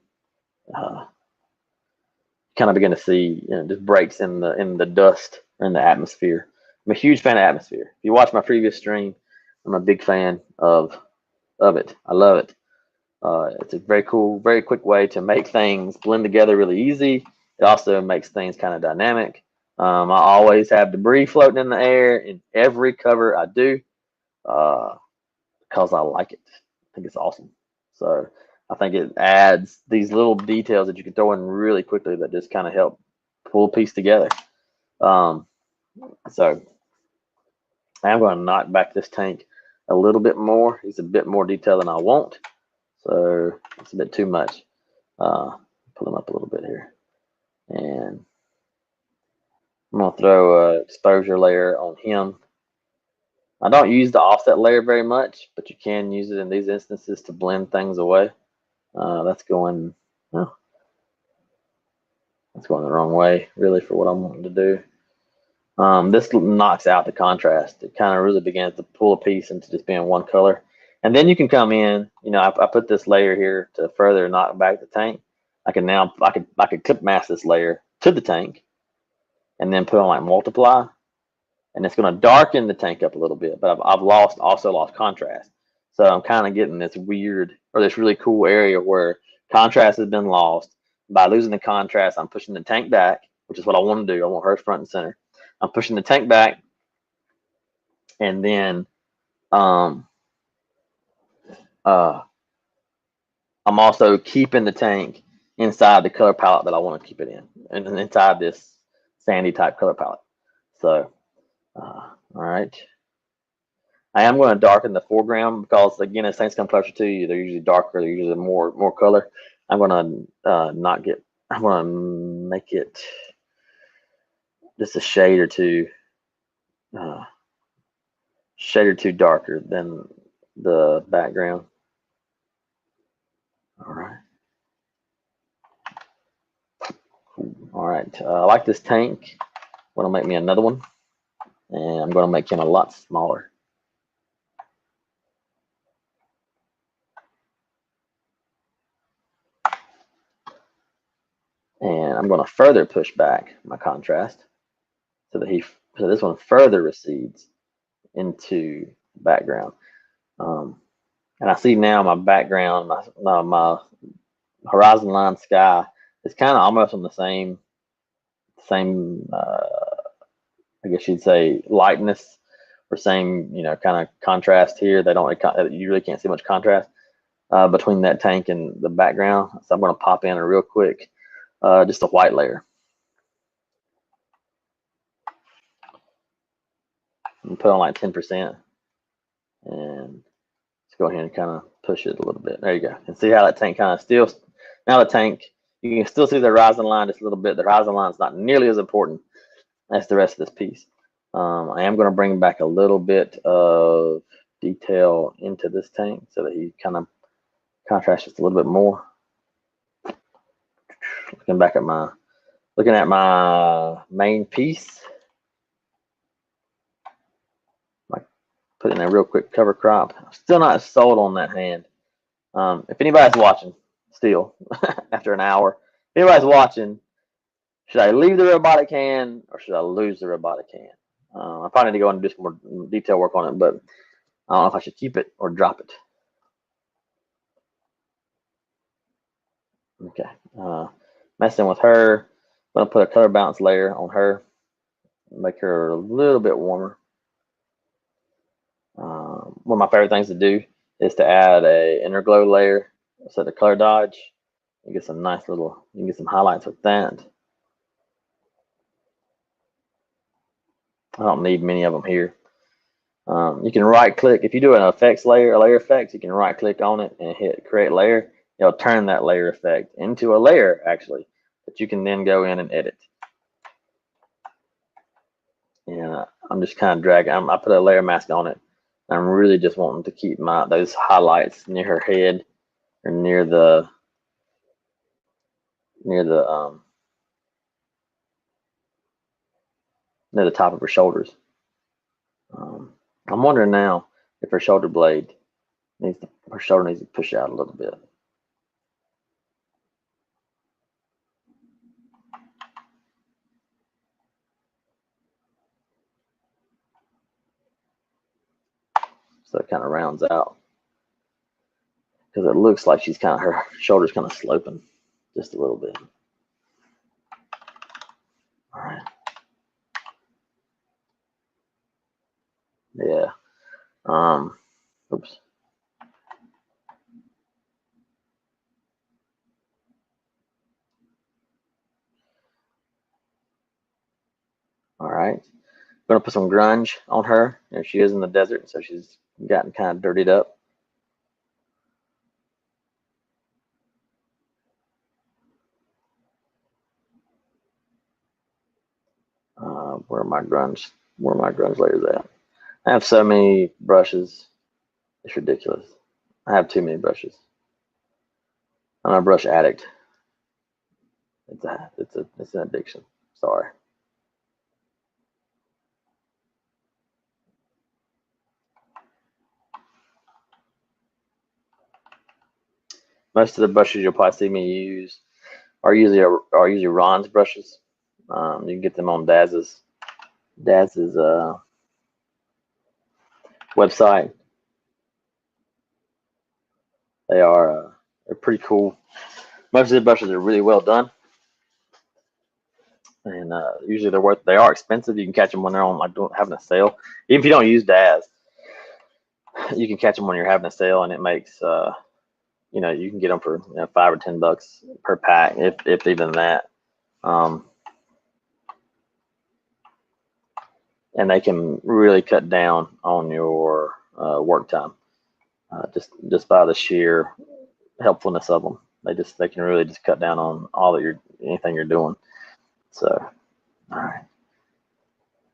Just breaks in the dust or in the atmosphere. I'm a huge fan of atmosphere. If you watch my previous stream, I'm a big fan of it. I love it. It's a very cool, very quick way to make things blend together really easy. It also makes things kind of dynamic. I always have debris floating in the air in every cover I do, because I like it. I think it's awesome. So I think it adds these little details that you can throw in really quickly that just kind of help pull a piece together. So I'm going to knock back this tank a little bit more. It's a bit more detail than I want. So it's a bit too much. Pull him up a little bit here. And I'm going to throw an exposure layer on him. I don't use the offset layer very much, but you can use it in these instances to blend things away. That's going the wrong way, really, for what I'm wanting to do. This knocks out the contrast. It kind of really begins to pull a piece into just being one color. And then you can come in, I put this layer here to further knock back the tank. I could clip mask this layer to the tank and then put on like multiply, and it's going to darken the tank up a little bit, but I've also lost contrast. So I'm kind of getting this weird, or this really cool area where contrast has been lost. By losing the contrast, I'm pushing the tank back, which is what I want to do. I want her front and center. I'm pushing the tank back, and then I'm also keeping the tank inside the color palette that I want to keep it in, and inside this sandy type color palette. So, all right. I am going to darken the foreground because, again, as things come closer to you, they're usually darker. They're usually more color. I'm going to not get I want to make it just a shade or two darker than the background. All right. All right. I like this tank. I'm going to make me another one, and I'm going to make him a lot smaller. And I'm going to further push back my contrast so that this one further recedes into the background. And I see now my background, my horizon line sky is kind of almost on the same I guess you'd say lightness, or same kind of contrast here. They don't You really can't see much contrast between that tank and the background. So I'm going to pop in a real quick just a white layer. And put on like 10%, and let's go ahead and kind of push it a little bit. There you go. And see how that tank kind of still, now the tank, you can still see the horizon line just a little bit. The horizon line is not nearly as important as the rest of this piece. I am going to bring back a little bit of detail into this tank so that he kind of contrasts just a little bit more. Looking at my main piece, put in a real quick cover crop. I'm still not sold on that hand. If anybody's watching still after an hour, if anybody's watching, should I leave the robotic hand or should I lose the robotic hand? I probably need to go and do some more detail work on it, but I don't know if I should keep it or drop it. Okay, messing with her. I'm gonna put a color balance layer on her, make her a little bit warmer. One of my favorite things to do is to add a inner glow layer, set the color dodge. You get some nice little, you can get some highlights with that. I don't need many of them here. You can right click, if you do an effects layer, a layer effects, you can right click on it and hit create layer. It'll turn that layer effect into a layer actually that you can then go in and edit. And I'm just kind of dragging, I put a layer mask on it. I'm really just wanting to keep those highlights near her head or near the top of her shoulders. I'm wondering now if her shoulder blade her shoulder needs to push out a little bit. So it kind of rounds out, because it looks like her shoulder's kind of sloping just a little bit. All right. Yeah. Oops. All right. I'm gonna put some grunge on her. There she is in the desert, so she's gotten kind of dirtied up. Where are my grunge layers at? I have so many brushes. It's ridiculous. I have too many brushes. I'm a brush addict. It's an addiction. Sorry. Most of the brushes you'll probably see me use are usually Ron's brushes. You can get them on Daz's website. They're pretty cool. Most of the brushes are really well done, and usually they are expensive. You can catch them when they're on having a sale. Even if you don't use Daz, you can catch them when you're having a sale, and it makes you can get them for $5 or $10 per pack, if even that. And they can really cut down on your work time just by the sheer helpfulness of them. They can really just cut down on all of anything you're doing. So, all right.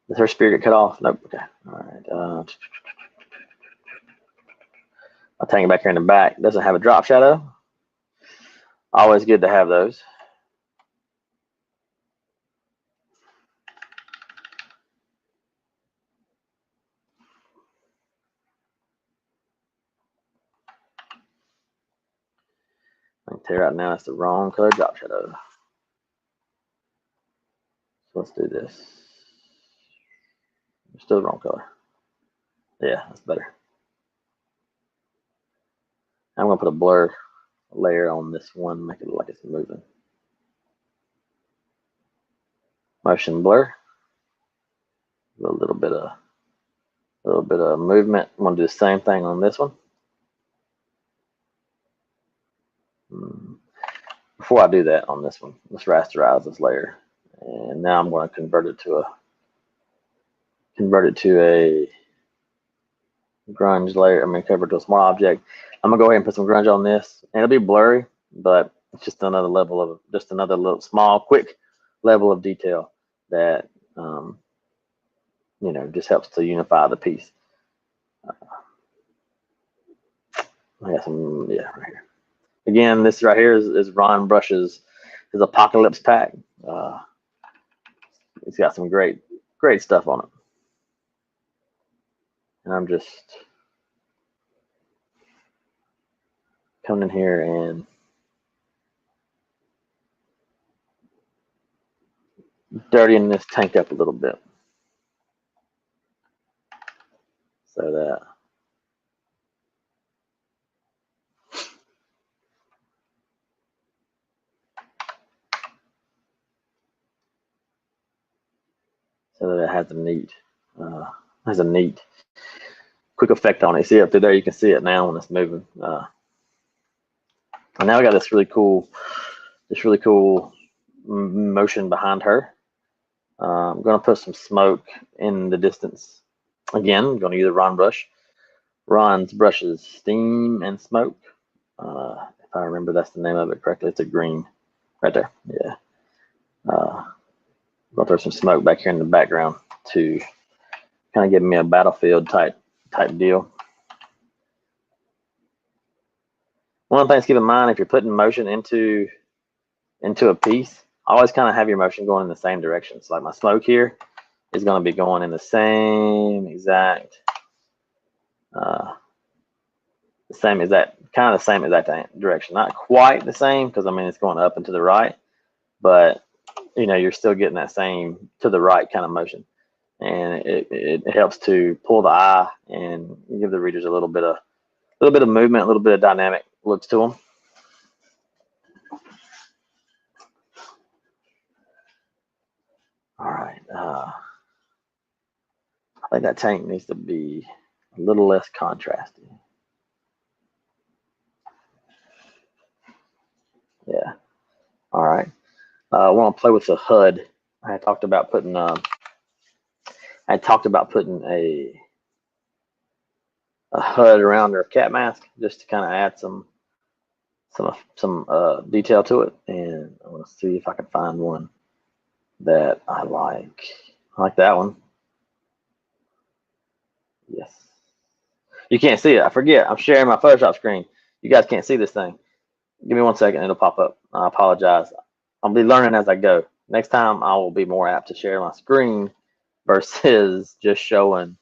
Does her spear get cut off? Nope. Okay. All right. I'll take it back here in the back. Doesn't have a drop shadow. Always good to have those. I can tell you right now, that's the wrong color drop shadow. So let's do this. Still the wrong color. Yeah, that's better. I'm gonna put a blur layer on this one, make it look like it's moving. Motion blur. A little bit of movement. I'm gonna do the same thing on this one. Before I do that on this one, let's rasterize this layer, and now I'm going to convert it to a grunge layer. I'm going to convert it to a small object. I'm gonna go ahead and put some grunge on this, and it'll be blurry, but it's just another level of another little small, quick level of detail that you know, just helps to unify the piece. I got some, yeah, right here. Again, this right here is Ron Brush's his Apocalypse pack. It's got some great stuff on it. And I'm just coming in here and dirtying this tank up a little bit. So that it has a neat quick effect on it. See up through there, you can see it now when it's moving. And now we got this really cool motion behind her. I'm going to put some smoke in the distance. Again, I'm going to use a Ron brush. Ron's brushes steam and smoke. If I remember, that's the name of it correctly. It's a green right there. Yeah. I'm going to throw some smoke back here in the background to kind of give me a battlefield type deal. One of the things to keep in mind, if you're putting motion into a piece, always kind of have your motion going in the same direction. So like my smoke here is going to be going in the same exact direction. Not quite the same, because I mean it's going up and to the right, but you know, you're still getting that same to the right kind of motion, and it helps to pull the eye and give the readers a little bit of movement, a little bit of dynamic looks to them. All right, I think that tank needs to be a little less contrasty. Yeah. All right. I want to play with the HUD. I talked about putting a HUD around her cat mask, just to kind of add some detail to it. And I want to see if I can find one that I like. I like that one. Yes. You can't see it. I forget. I'm sharing my Photoshop screen. You guys can't see this thing. Give me 1 second. It'll pop up. I apologize. I'll be learning as I go. Next time I will be more apt to share my screen versus just showing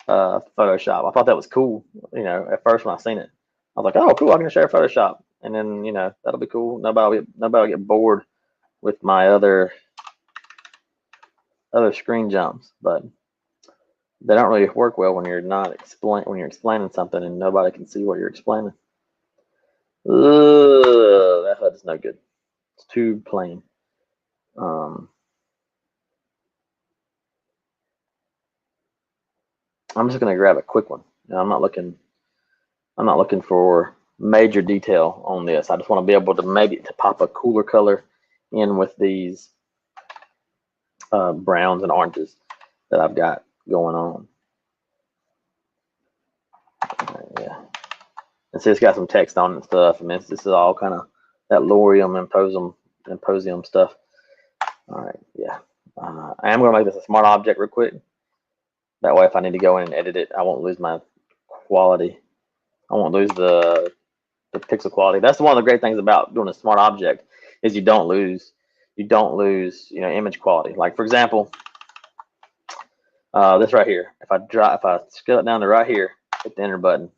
Photoshop. I thought that was cool. You know, at first when I seen it, I was like, oh, cool, I can share Photoshop. And then, you know, that'll be cool. Nobody will get bored with my other screen jumps. But they don't really work well when you're explaining something and nobody can see what you're explaining. Ugh, that HUD is no good. It's too plain. I'm just gonna grab a quick one. Now, I'm not looking for major detail on this. I just want to be able to maybe pop a cooler color in with these browns and oranges that I've got going on. Yeah, and see, it's got some text on it and stuff. I mean, this is all kind of that Lorium Imposum symposium stuff. All right, yeah. I am going to make this a smart object real quick. That way, if I need to go in and edit it, I won't lose my quality. I won't lose the pixel quality. That's one of the great things about doing a smart object is you don't lose image quality. Like for example, this right here. If I scale it down to right here, hit the enter button,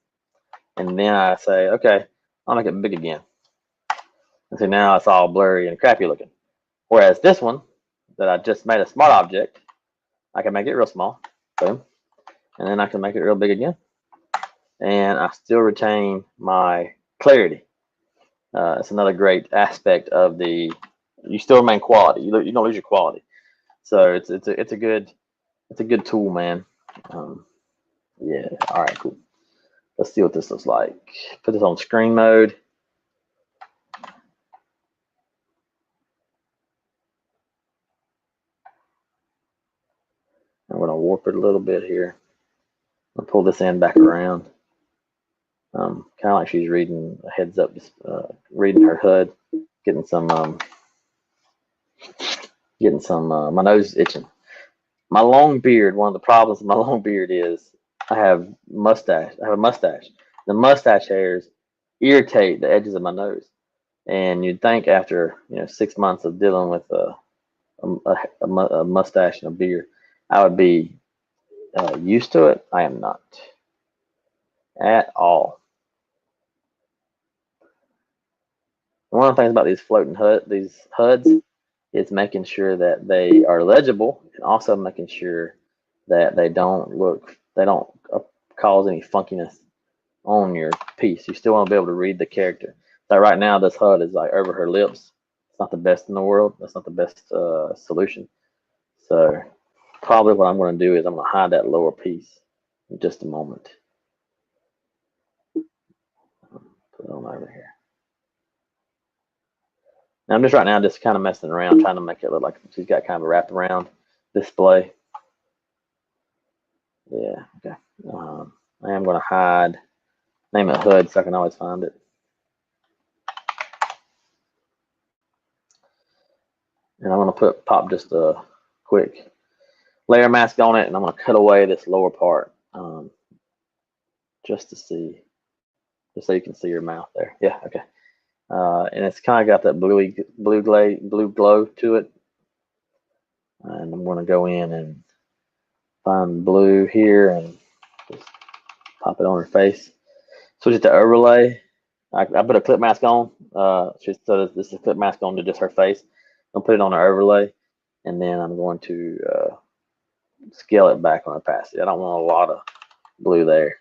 and then I say, okay, I'll make it big again. And so now it's all blurry and crappy looking. Whereas this one that I just made a smart object, I can make it real small, boom, and then I can make it real big again, and I still retain my clarity. It's another great aspect of you still remain quality. You don't lose your quality. So it's a good tool, man. Yeah. All right. Cool. Let's see what this looks like. Put this on screen mode. I'm going to warp it a little bit here. I'll pull this end back around. Kind of like she's reading a heads up, reading her HUD, getting some my nose is itching. My long beard, one of the problems with my long beard is I have a mustache. The mustache hairs irritate the edges of my nose. And you'd think after 6 months of dealing with a mustache and a beard, I would be used to it. I am not at all. One of the things about these floating HUDs is making sure that they are legible, and also making sure that they don't cause any funkiness on your piece. You still want to be able to read the character. So right now, this HUD is like over her lips. It's not the best in the world. That's not the best solution. So probably what I'm going to do is I'm going to hide that lower piece in just a moment. Put it on over here. Now I'm just right now just kind of messing around, trying to make it look like she's got kind of a wrapped around display. Yeah, okay. I am going to hide, name it HUD so I can always find it. And I'm going to pop just a quick layer mask on it, and I'm going to cut away this lower part just so you can see your mouth there. Yeah, okay. And it's kind of got that blue glow to it. And I'm going to go in and find blue here and just pop it on her face. Switch it to overlay. I put a clip mask on. So this is a clip mask on to just her face. I'll put it on her overlay, and then I'm going to scale it back on opacity. I don't want a lot of blue there.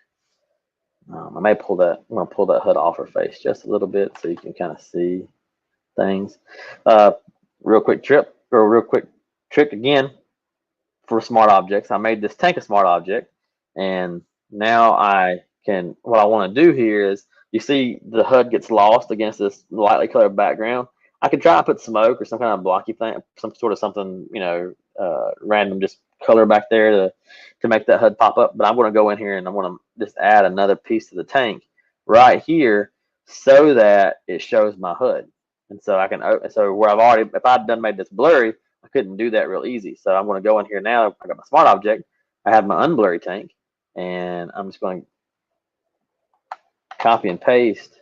I may pull that. I'm going to pull that HUD off her face just a little bit so you can kind of see things. Real quick trick again for smart objects. I made this tank a smart object, and now what I want to do here is, you see the HUD gets lost against this lightly colored background. I could try and put smoke or some kind of blocky thing, some sort of something, random just color back there to make that HUD pop up. But I'm going to go in here and I want to just add another piece to the tank right here so that it shows my HUD. And so where if I'd done made this blurry, I couldn't do that real easy. So I'm going to go in here now. I got my smart object. I have my unblurry tank, and I'm just going to copy and paste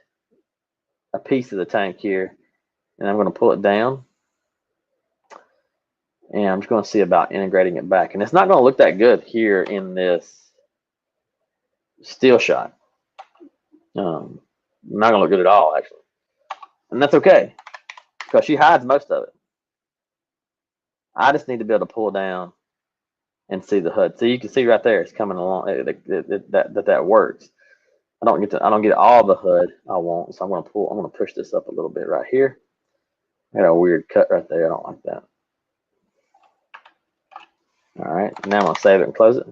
a piece of the tank here, and I'm going to pull it down, and I'm just going to see about integrating it back. And it's not going to look that good here in this still shot. Not going to look good at all, actually, and that's okay because she hides most of it. I just need to be able to pull down and see the HUD. So you can see right there, it's coming along. That works. I don't get all the HUD I want, so I'm going to push this up a little bit right here. I got a weird cut right there. I don't like that. All right, now I'm going to save it and close it.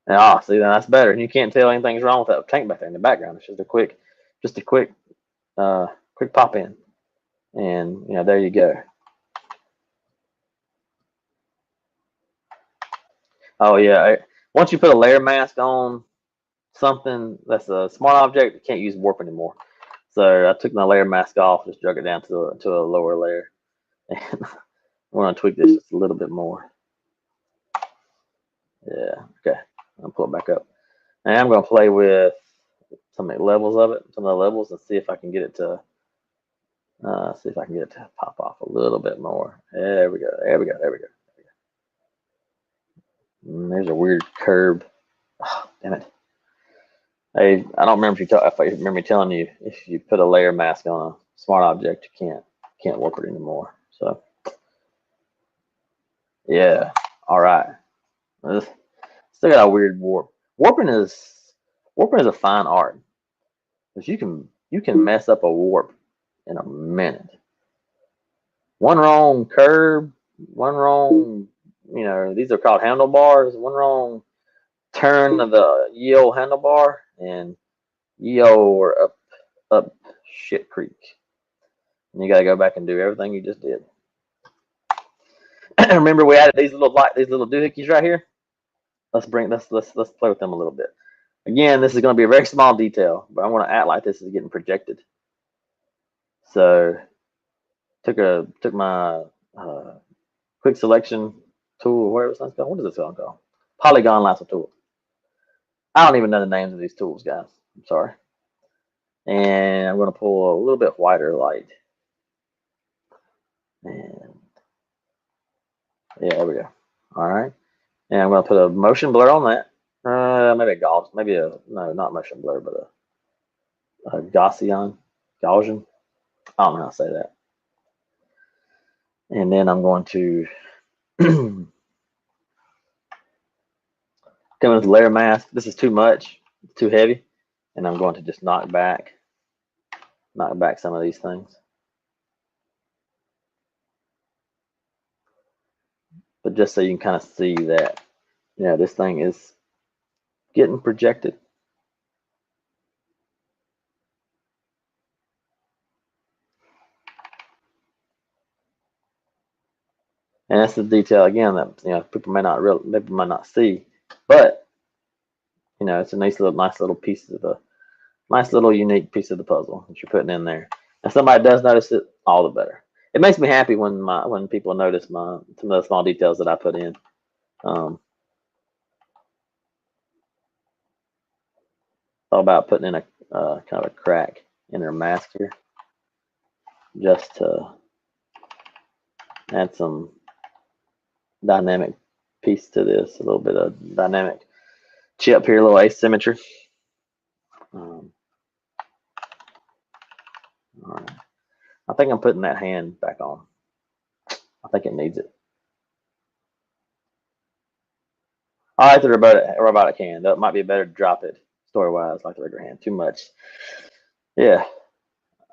And, see, that's better. And you can't tell anything's wrong with that tank back there in the background. It's just a quick pop in, and there you go. Oh yeah, once you put a layer mask on something that's a smart object, you can't use warp anymore. So I took my layer mask off, just drug it down to a lower layer, and I'm gonna tweak this just a little bit more. Yeah, okay. I'll pull it back up, and I'm gonna play with some of the levels of it, some of the levels, and see if I can get it to pop off a little bit more. There we go. There we go. There we go. There's a weird curve. Oh, damn it. Hey, I don't remember if I remember me telling you if you put a layer mask on a smart object, you can't work it anymore. So yeah, all right. Still got a weird warp. Warping is a fine art because you can mess up a warp in a minute. One wrong curve, one wrong, these are called handlebars. One wrong turn of the yield handlebar, and you're up shit creek. And you got to go back and do everything you just did. Remember, we added these little doohickeys right here. Let's play with them a little bit. Again, this is going to be a very small detail, but I want to act like this is getting projected. So, took my quick selection tool. Where was that called? What is this called? Polygon lasso tool. I don't even know the names of these tools, guys. I'm sorry. And I'm going to pull a little bit whiter light. And yeah, there we go. All right. And I'm going to put a motion blur on that. Maybe a Gauss, no, not motion blur, but a Gaussian. I don't know how to say that. And then I'm going to come with the layer mask. This is too much, it's too heavy, and I'm going to just knock back some of these things. But just so you can kind of see that, this thing is getting projected. And that's the detail again that people might not see, but it's a nice little piece of the nice little unique piece of the puzzle that you're putting in there. If somebody does notice it, all the better. It makes me happy when people notice some of the small details that I put in. All about putting in a kind of a crack in their mask here, just to add some dynamic piece to this, a little bit of dynamic chip here, a little asymmetry. All right. I think I'm putting that hand back on. I think it needs it. I like the robotic hand. That might be better to drop it story-wise, like the regular hand. Too much. Yeah,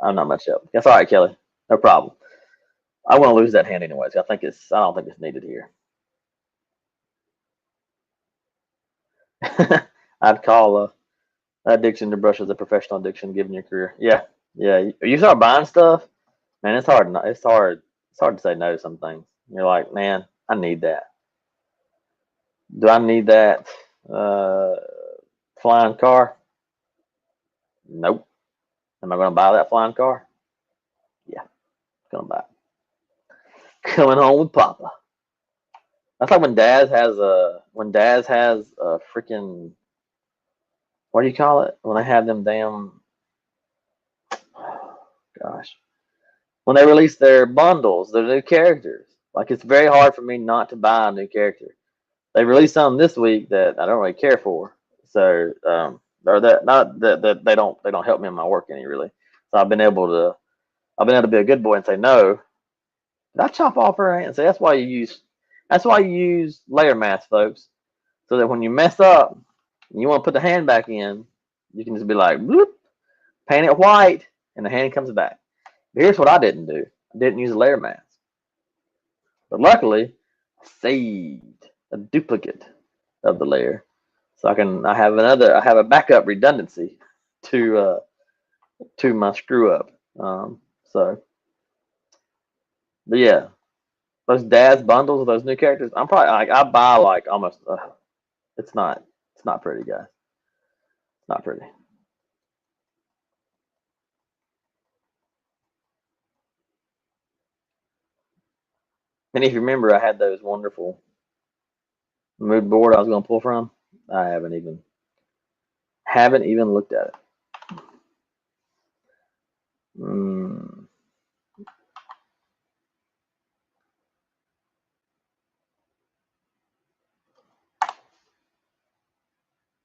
I'm not much help. That's all right, Kelly. No problem. I want to lose that hand anyways. I don't think it's needed here. I'd call addiction to brushes a professional addiction given your career. Yeah. You start buying stuff, man. It's hard. It's hard to say no to some things. You're like, man, I need that. Do I need that flying car? Nope. Am I going to buy that flying car? Yeah, going to buy it. Coming home with Papa. That's like when Daz has a freaking, what do you call it? When they have them damn, gosh, when they release their bundles, their new characters. Like, it's very hard for me not to buy a new character. They released some this week that I don't really care for. So, or that not that they don't help me in my work any really. So I've been able to be a good boy and say no. Did I chop off her hand? So that's why you use layer masks, folks, so that when you mess up and you want to put the hand back in, you can just be like, bloop, paint it white, and the hand comes back. But here's what I didn't do. I didn't use a layer mask. But luckily, I saved a duplicate of the layer. So I have a backup redundancy to my screw up. But yeah, those Daz bundles of those new characters, I'm probably like I buy like almost. It's not pretty, guys. It's not pretty. And if you remember, I had those wonderful mood board I was going to pull from. I haven't even looked at it.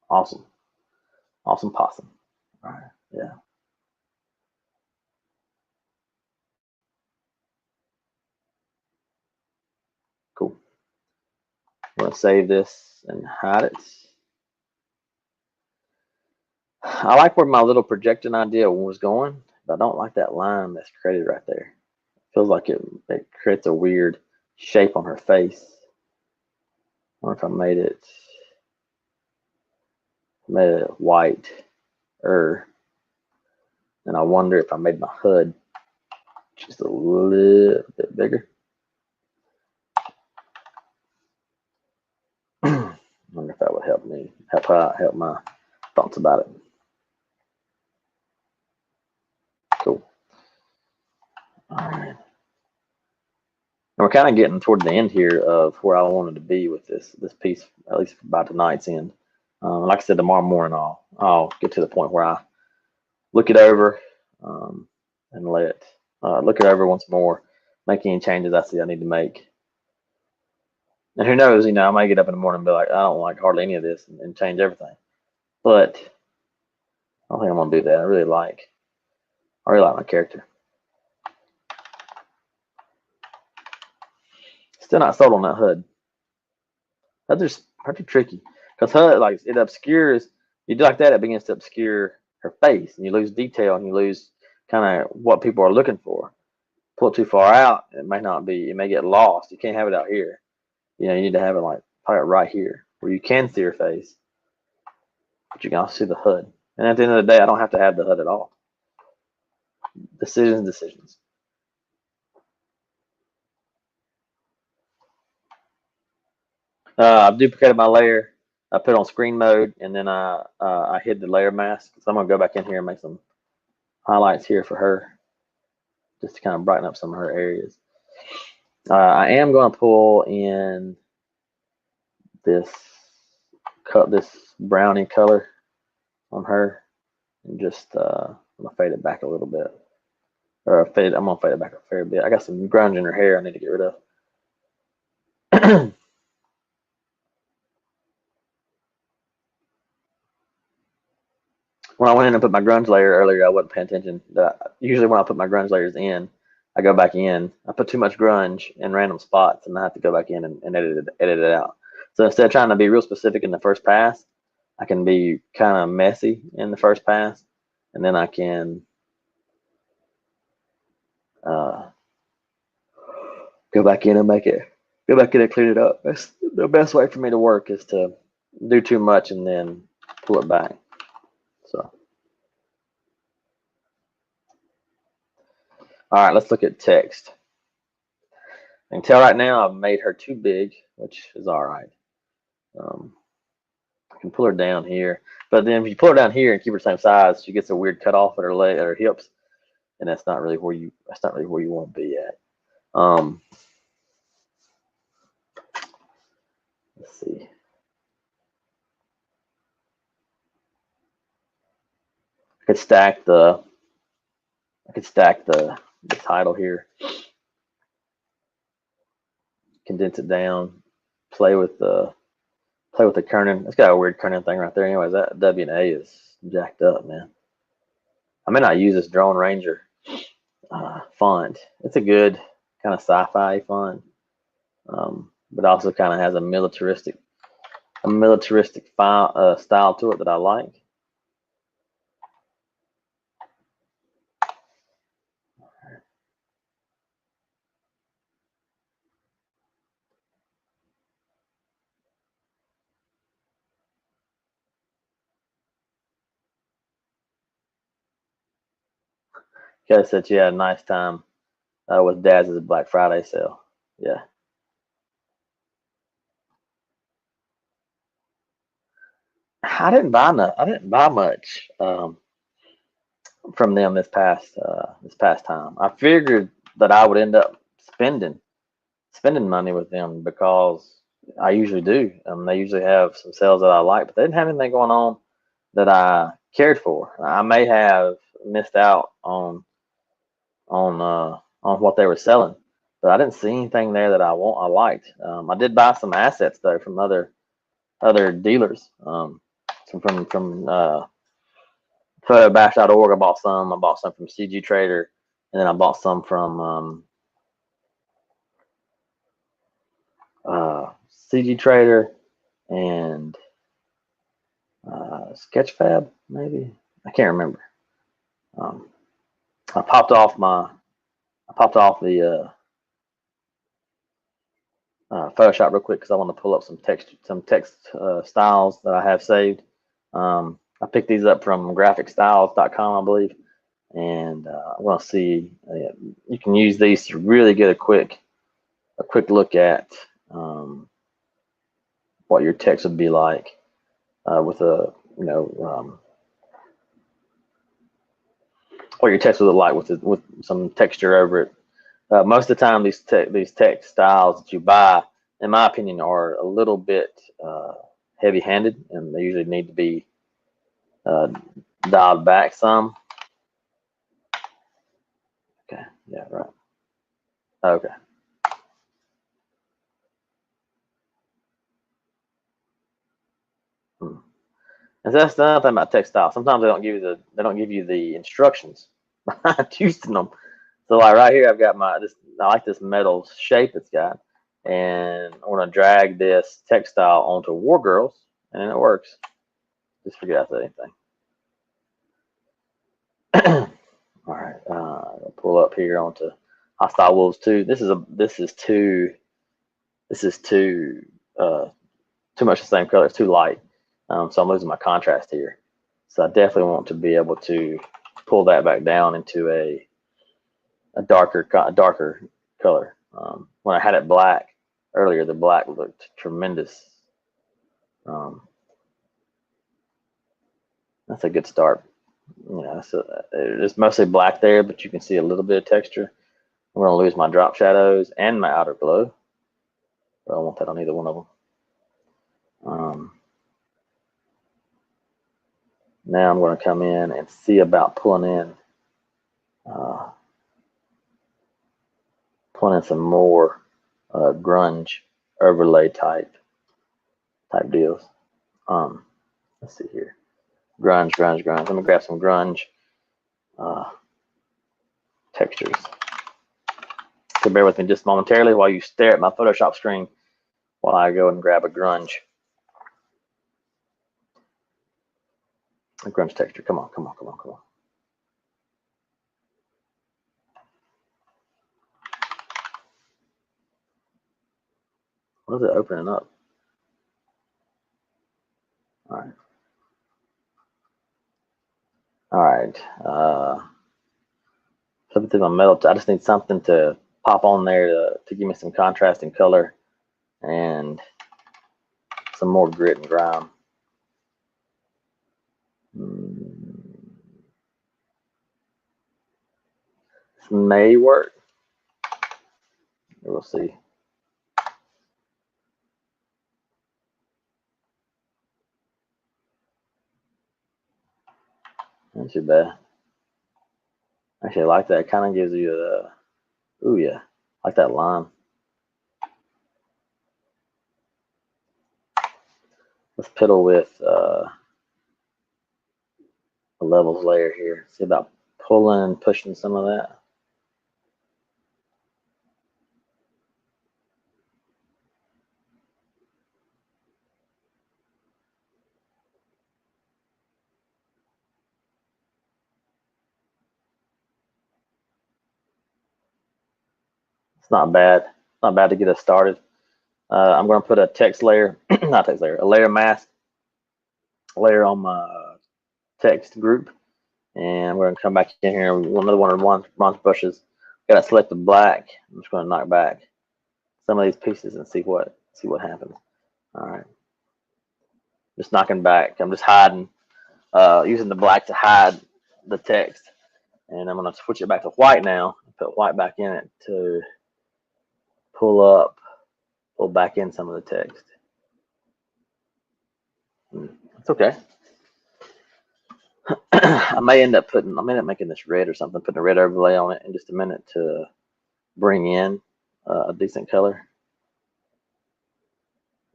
Awesome possum. All right, yeah, cool. I'm gonna save this and hide it. I like where my little projecting idea was going, but I don't like that line that's created right there. Feels like it creates a weird shape on her face. I wonder if I made it white, and I wonder if I made my hood just a little bit bigger. I wonder if that would help my thoughts about it. Cool. All right. And we're kind of getting toward the end here of where I wanted to be with this piece, at least by tonight's end. Like I said, tomorrow morning I'll get to the point where I look it over and look it over once more, make any changes I see I need to make. And who knows, I might get up in the morning and be like, I don't like hardly any of this and change everything. But I don't think I'm gonna do that. I really like my character. Still not sold on that hood. That's pretty tricky because HUD, like, it obscures. You do like that, it begins to obscure her face, and you lose detail, and you lose kind of what people are looking for. Pull it too far out, it may not be. It may get lost. You can't have it out here. You need to have it like probably right here where you can see her face, but you can also see the HUD. And at the end of the day, I don't have to have the HUD at all. Decisions. I've duplicated my layer. I put it on screen mode, and then I hid the layer mask. So I'm gonna go back in here and make some highlights here for her, just to kind of brighten up some of her areas. I am going to pull in this brownie color on her, and just I'm gonna fade it back a little bit, or I'm gonna fade it back a fair bit. I got some grunge in her hair I need to get rid of. When I went in and put my grunge layer earlier, I wasn't paying attention. Usually when I put my grunge layers in, I go back in. I put too much grunge in random spots, and I have to go back in and edit it out. So instead of trying to be real specific in the first pass, I can be kind of messy in the first pass, and then I can go back in and clean it up. That's the best way for me to work, is to do too much and then pull it back. So, all right, let's look at text. I can tell right now I've made her too big, which is all right. I can pull her down here, but then if you pull her down here and keep her the same size, she gets a weird cut off at her leg, at her hips, and that's not really where you want to be at. Let's see. I could stack the title here, condense it down, play with the kerning. It's got a weird kerning thing right there. Anyways, that W and A is jacked up, man. I may not use this Drone Ranger font. It's a good kind of sci-fi font, but also kind of has a militaristic style to it that I like. Kelly said she had a nice time with Daz's Black Friday sale. Yeah. I didn't buy much from them this past time. I figured that I would end up spending spending money with them because I usually do. They usually have some sales that I like, but they didn't have anything going on that I cared for. I may have missed out on what they were selling, but I didn't see anything there that I liked. I did buy some assets though from other dealers. From photobash.org, I bought some. I bought some from CG Trader, and then I bought some from CG Trader and Sketchfab, maybe. I can't remember. Um, I popped off the Photoshop real quick because I want to pull up some text styles that I have saved. I picked these up from graphicstyles.com, I believe, and I want to see. You can use these to really get a quick look at what your text would be like with a what your text would look like with some texture over it. Most of the time, these text styles that you buy, in my opinion, are a little bit heavy-handed, and they usually need to be dialed back some. Okay, yeah, right. Okay. And so that's another thing about textile. Sometimes they don't give you the instructions behind using them. So like right here, I've got I like this metal shape it's got, and I'm gonna drag this textile onto War Girls, and it works. Just forget I said anything. All right, I'll pull up here onto Hostile Wolves 2. This is too much the same color. It's too light, so I'm losing my contrast here. So I definitely want to be able to pull that back down into a darker color. When I had it black earlier, the black looked tremendous. That's a good start. It's mostly black there, but you can see a little bit of texture. I'm going to lose my drop shadows and my outer glow. But I don't want that on either one of them. Now I'm going to come in and see about pulling in some more grunge overlay type deals. Let's see here. Grunge. I'm going to grab some grunge textures. So bear with me just momentarily while you stare at my Photoshop screen while I go and grab a grunge texture. Come on. What is it opening up? All right. Flipping through my metal. I just need something to pop on there to give me some contrast and color and some more grit and grime. This may work. We'll see. Not too bad. Actually, I like that. It kind of gives you a, ooh yeah, I like that line. Let's piddle with a levels layer here. See about pulling and pushing some of that. It's not bad. Not bad to get us started. I'm going to put a text layer, not text layer, a layer mask layer on my text group, and we're going to come back in here. Another one of the bronze brushes. Got to select the black. I'm just going to knock back some of these pieces and see what happens. All right, just knocking back. I'm just hiding, using the black to hide the text, and I'm going to switch it back to white now. Put white back in it to pull back in some of the text. It's okay. I may end up making this red or something, putting a red overlay on it in just a minute to bring in a decent color.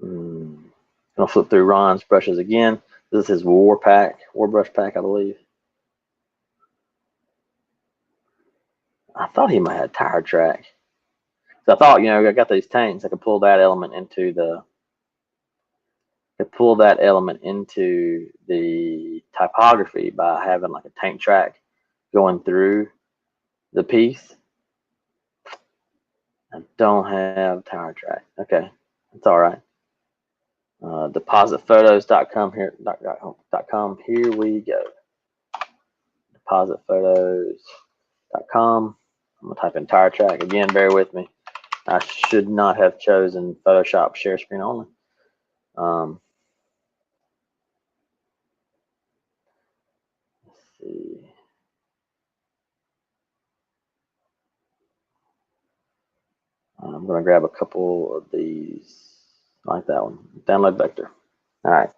I'm gonna flip through Ron's brushes again. This is his war brush pack, I believe. I thought he might have tire track. So I thought, I got these tanks. I could pull that element into the typography by having like a tank track going through the piece. I don't have tire track. Okay, that's all right. Depositphotos.com here. Here we go. Depositphotos.com. I'm gonna type in tire track again. Bear with me. I should not have chosen Photoshop share screen only. Let's see. I'm gonna grab a couple of these. I like that one. Download vector. All right.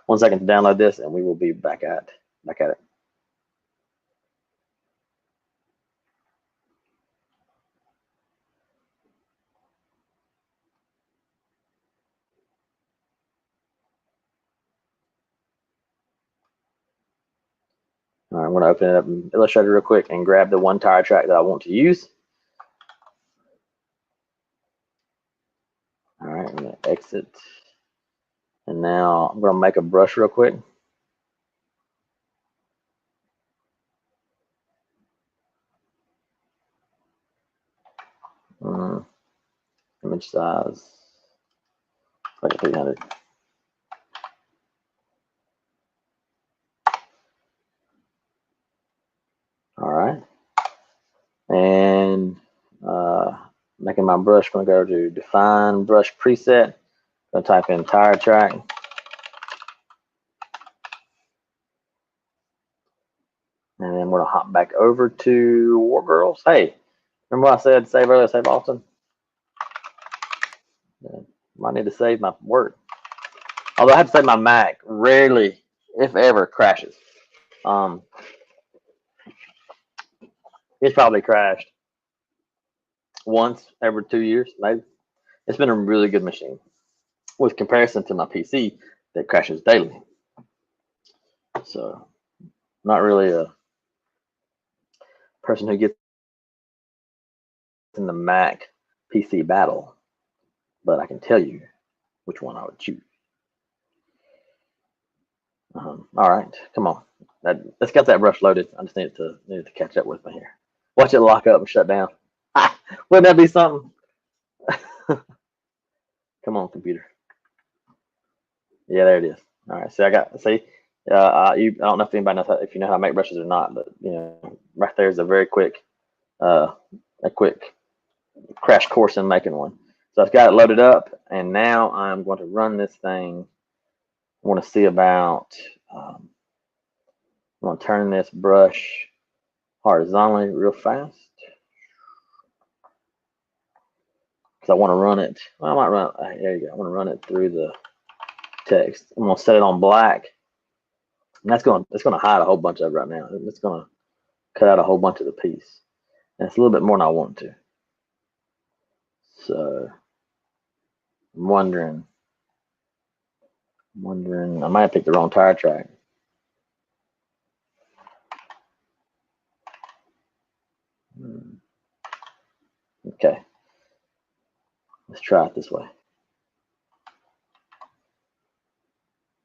1 second to download this, and we will be back at it. All right, I'm going to open it up in Illustrator real quick and grab the one tire track that I want to use. All right, I'm going to exit. And now I'm going to make a brush real quick. Image size, like 300. All right. And making my brush, I'm going to go to define brush preset. I'm going to type in tire track. And then we're going to hop back over to War Girls. Hey, remember what I said, save early, save often? Yeah, might need to save my work. Although I have to say my Mac rarely, if ever, crashes. It's probably crashed once every 2 years, maybe. It's been a really good machine with comparison to my PC that crashes daily. So, not really a person who gets in the Mac PC battle, but I can tell you which one I would choose. All right, come on. Let's get that brush loaded. I just need to catch up with me here. Watch it lock up and shut down. Wouldn't that be something? Come on, computer. Yeah, there it is. All right, I don't know if anybody knows if you know how to make brushes or not, but right there is a very quick, crash course in making one. So I've got it loaded up, and now I'm going to run this thing. I want to see about. I'm going to turn this brush horizontally real fast because I want to run it. Well, I might run. There you go. I want to run it through the text. I'm going to set it on black, and it's going to hide a whole bunch of it right now. It's going to cut out a whole bunch of the piece, and it's a little bit more than I want to. So I'm wondering. I might have picked the wrong tire track. Okay, let's try it this way.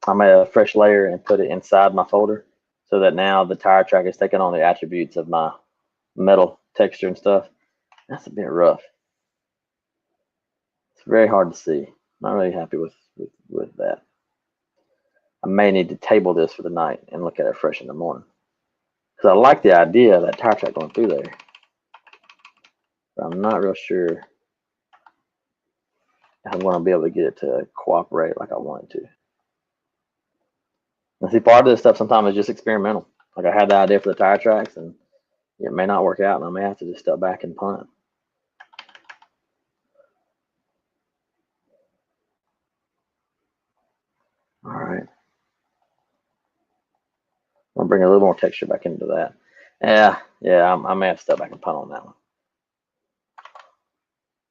I made a fresh layer and put it inside my folder so that now the tire track is taking on the attributes of my metal texture and stuff. That's a bit rough. It's very hard to see. Not really happy with that. I may need to table this for the night and look at it fresh in the morning. Because I like the idea of that tire track going through there. But I'm not real sure if I'm going to be able to get it to cooperate like I want it to. And see, part of this stuff sometimes is just experimental. Like I had the idea for the tire tracks, and it may not work out, and I may have to just step back and punt it. I'll bring a little more texture back into that. Yeah, I may have to step back and punt on that one.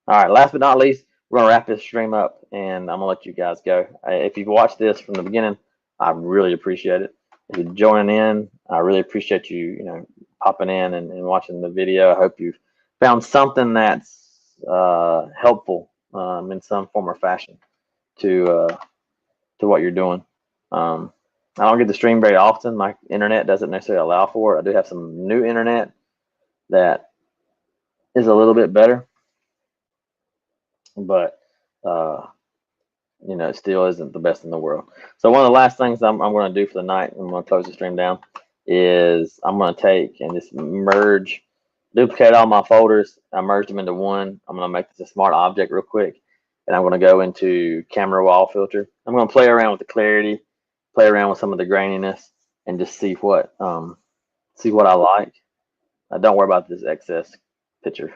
All right, last but not least, we're gonna wrap this stream up, and I'm gonna let you guys go. If you've watched this from the beginning, I really appreciate it. If you're joining in, I really appreciate you, popping in and watching the video. I hope you've found something that's helpful in some form or fashion to what you're doing. I don't get to stream very often. My internet doesn't necessarily allow for it. I do have some new internet that is a little bit better, but it still isn't the best in the world. So one of the last things I'm going to do for the night, I'm going to close the stream down, is I'm going to take and just duplicate all my folders. I merged them into one. I'm going to make this a smart object real quick, and I'm going to go into camera wall filter. I'm going to play around with the clarity, play around with some of the graininess, and just see what I like. Don't worry about this excess picture.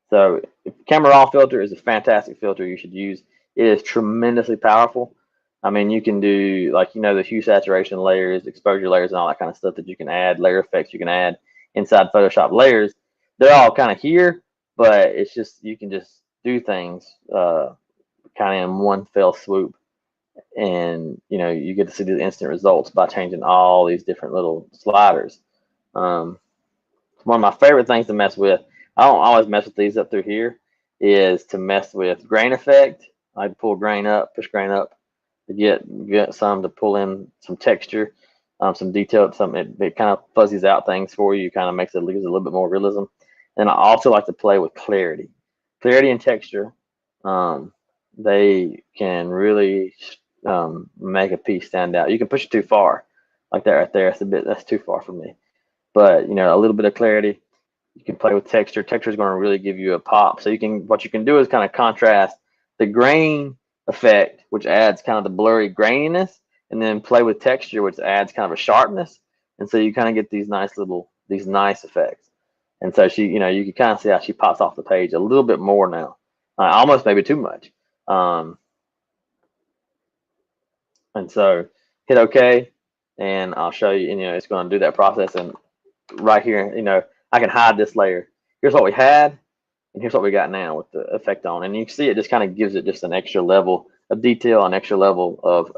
So camera raw filter is a fantastic filter you should use. It is tremendously powerful. I mean, you can do the hue saturation layers, exposure layers, and all that kind of stuff that you can add, layer effects you can add inside Photoshop layers. They're all kind of here, but it's just you can just do things kind of in one fell swoop, and you get to see the instant results by changing all these different little sliders. One of my favorite things to mess with, I don't always mess with these up through here, is to mess with grain effect. I pull grain up, push grain up to get some to pull in some texture, some detail, it kind of fuzzies out things for you, kind of makes it lose a little bit more realism. And I also like to play with clarity. Clarity and texture, they can really make a piece stand out. You can push it too far, like that right there. That's too far for me. But a little bit of clarity, you can play with texture. Texture is going to really give you a pop. So what you can do is kind of contrast the grain effect, which adds kind of the blurry graininess, and then play with texture, which adds kind of a sharpness. And so you kind of get these nice effects. And so you can kind of see how she pops off the page a little bit more now, almost maybe too much. And so hit OK, and I'll show you. It's going to do that process. And right here, I can hide this layer. Here's what we had, and here's what we got now with the effect on. And you can see it just kind of gives it just an extra level of detail, an extra level of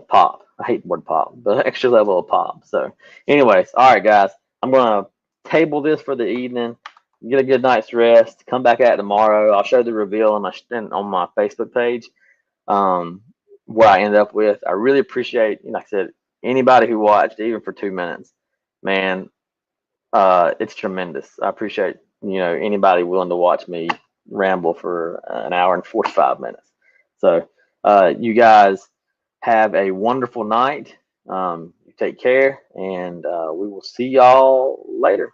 pop. I hate the word pop, but extra level of pop. So anyways, all right, guys, I'm going to table this for the evening, get a good night's rest, come back at it tomorrow. I'll show the reveal on my Facebook page, what I end up with. I really appreciate, like I said, anybody who watched, even for 2 minutes, man, it's tremendous. I appreciate, anybody willing to watch me ramble for an hour and 45 minutes. So you guys have a wonderful night. Take care, and we will see y'all later.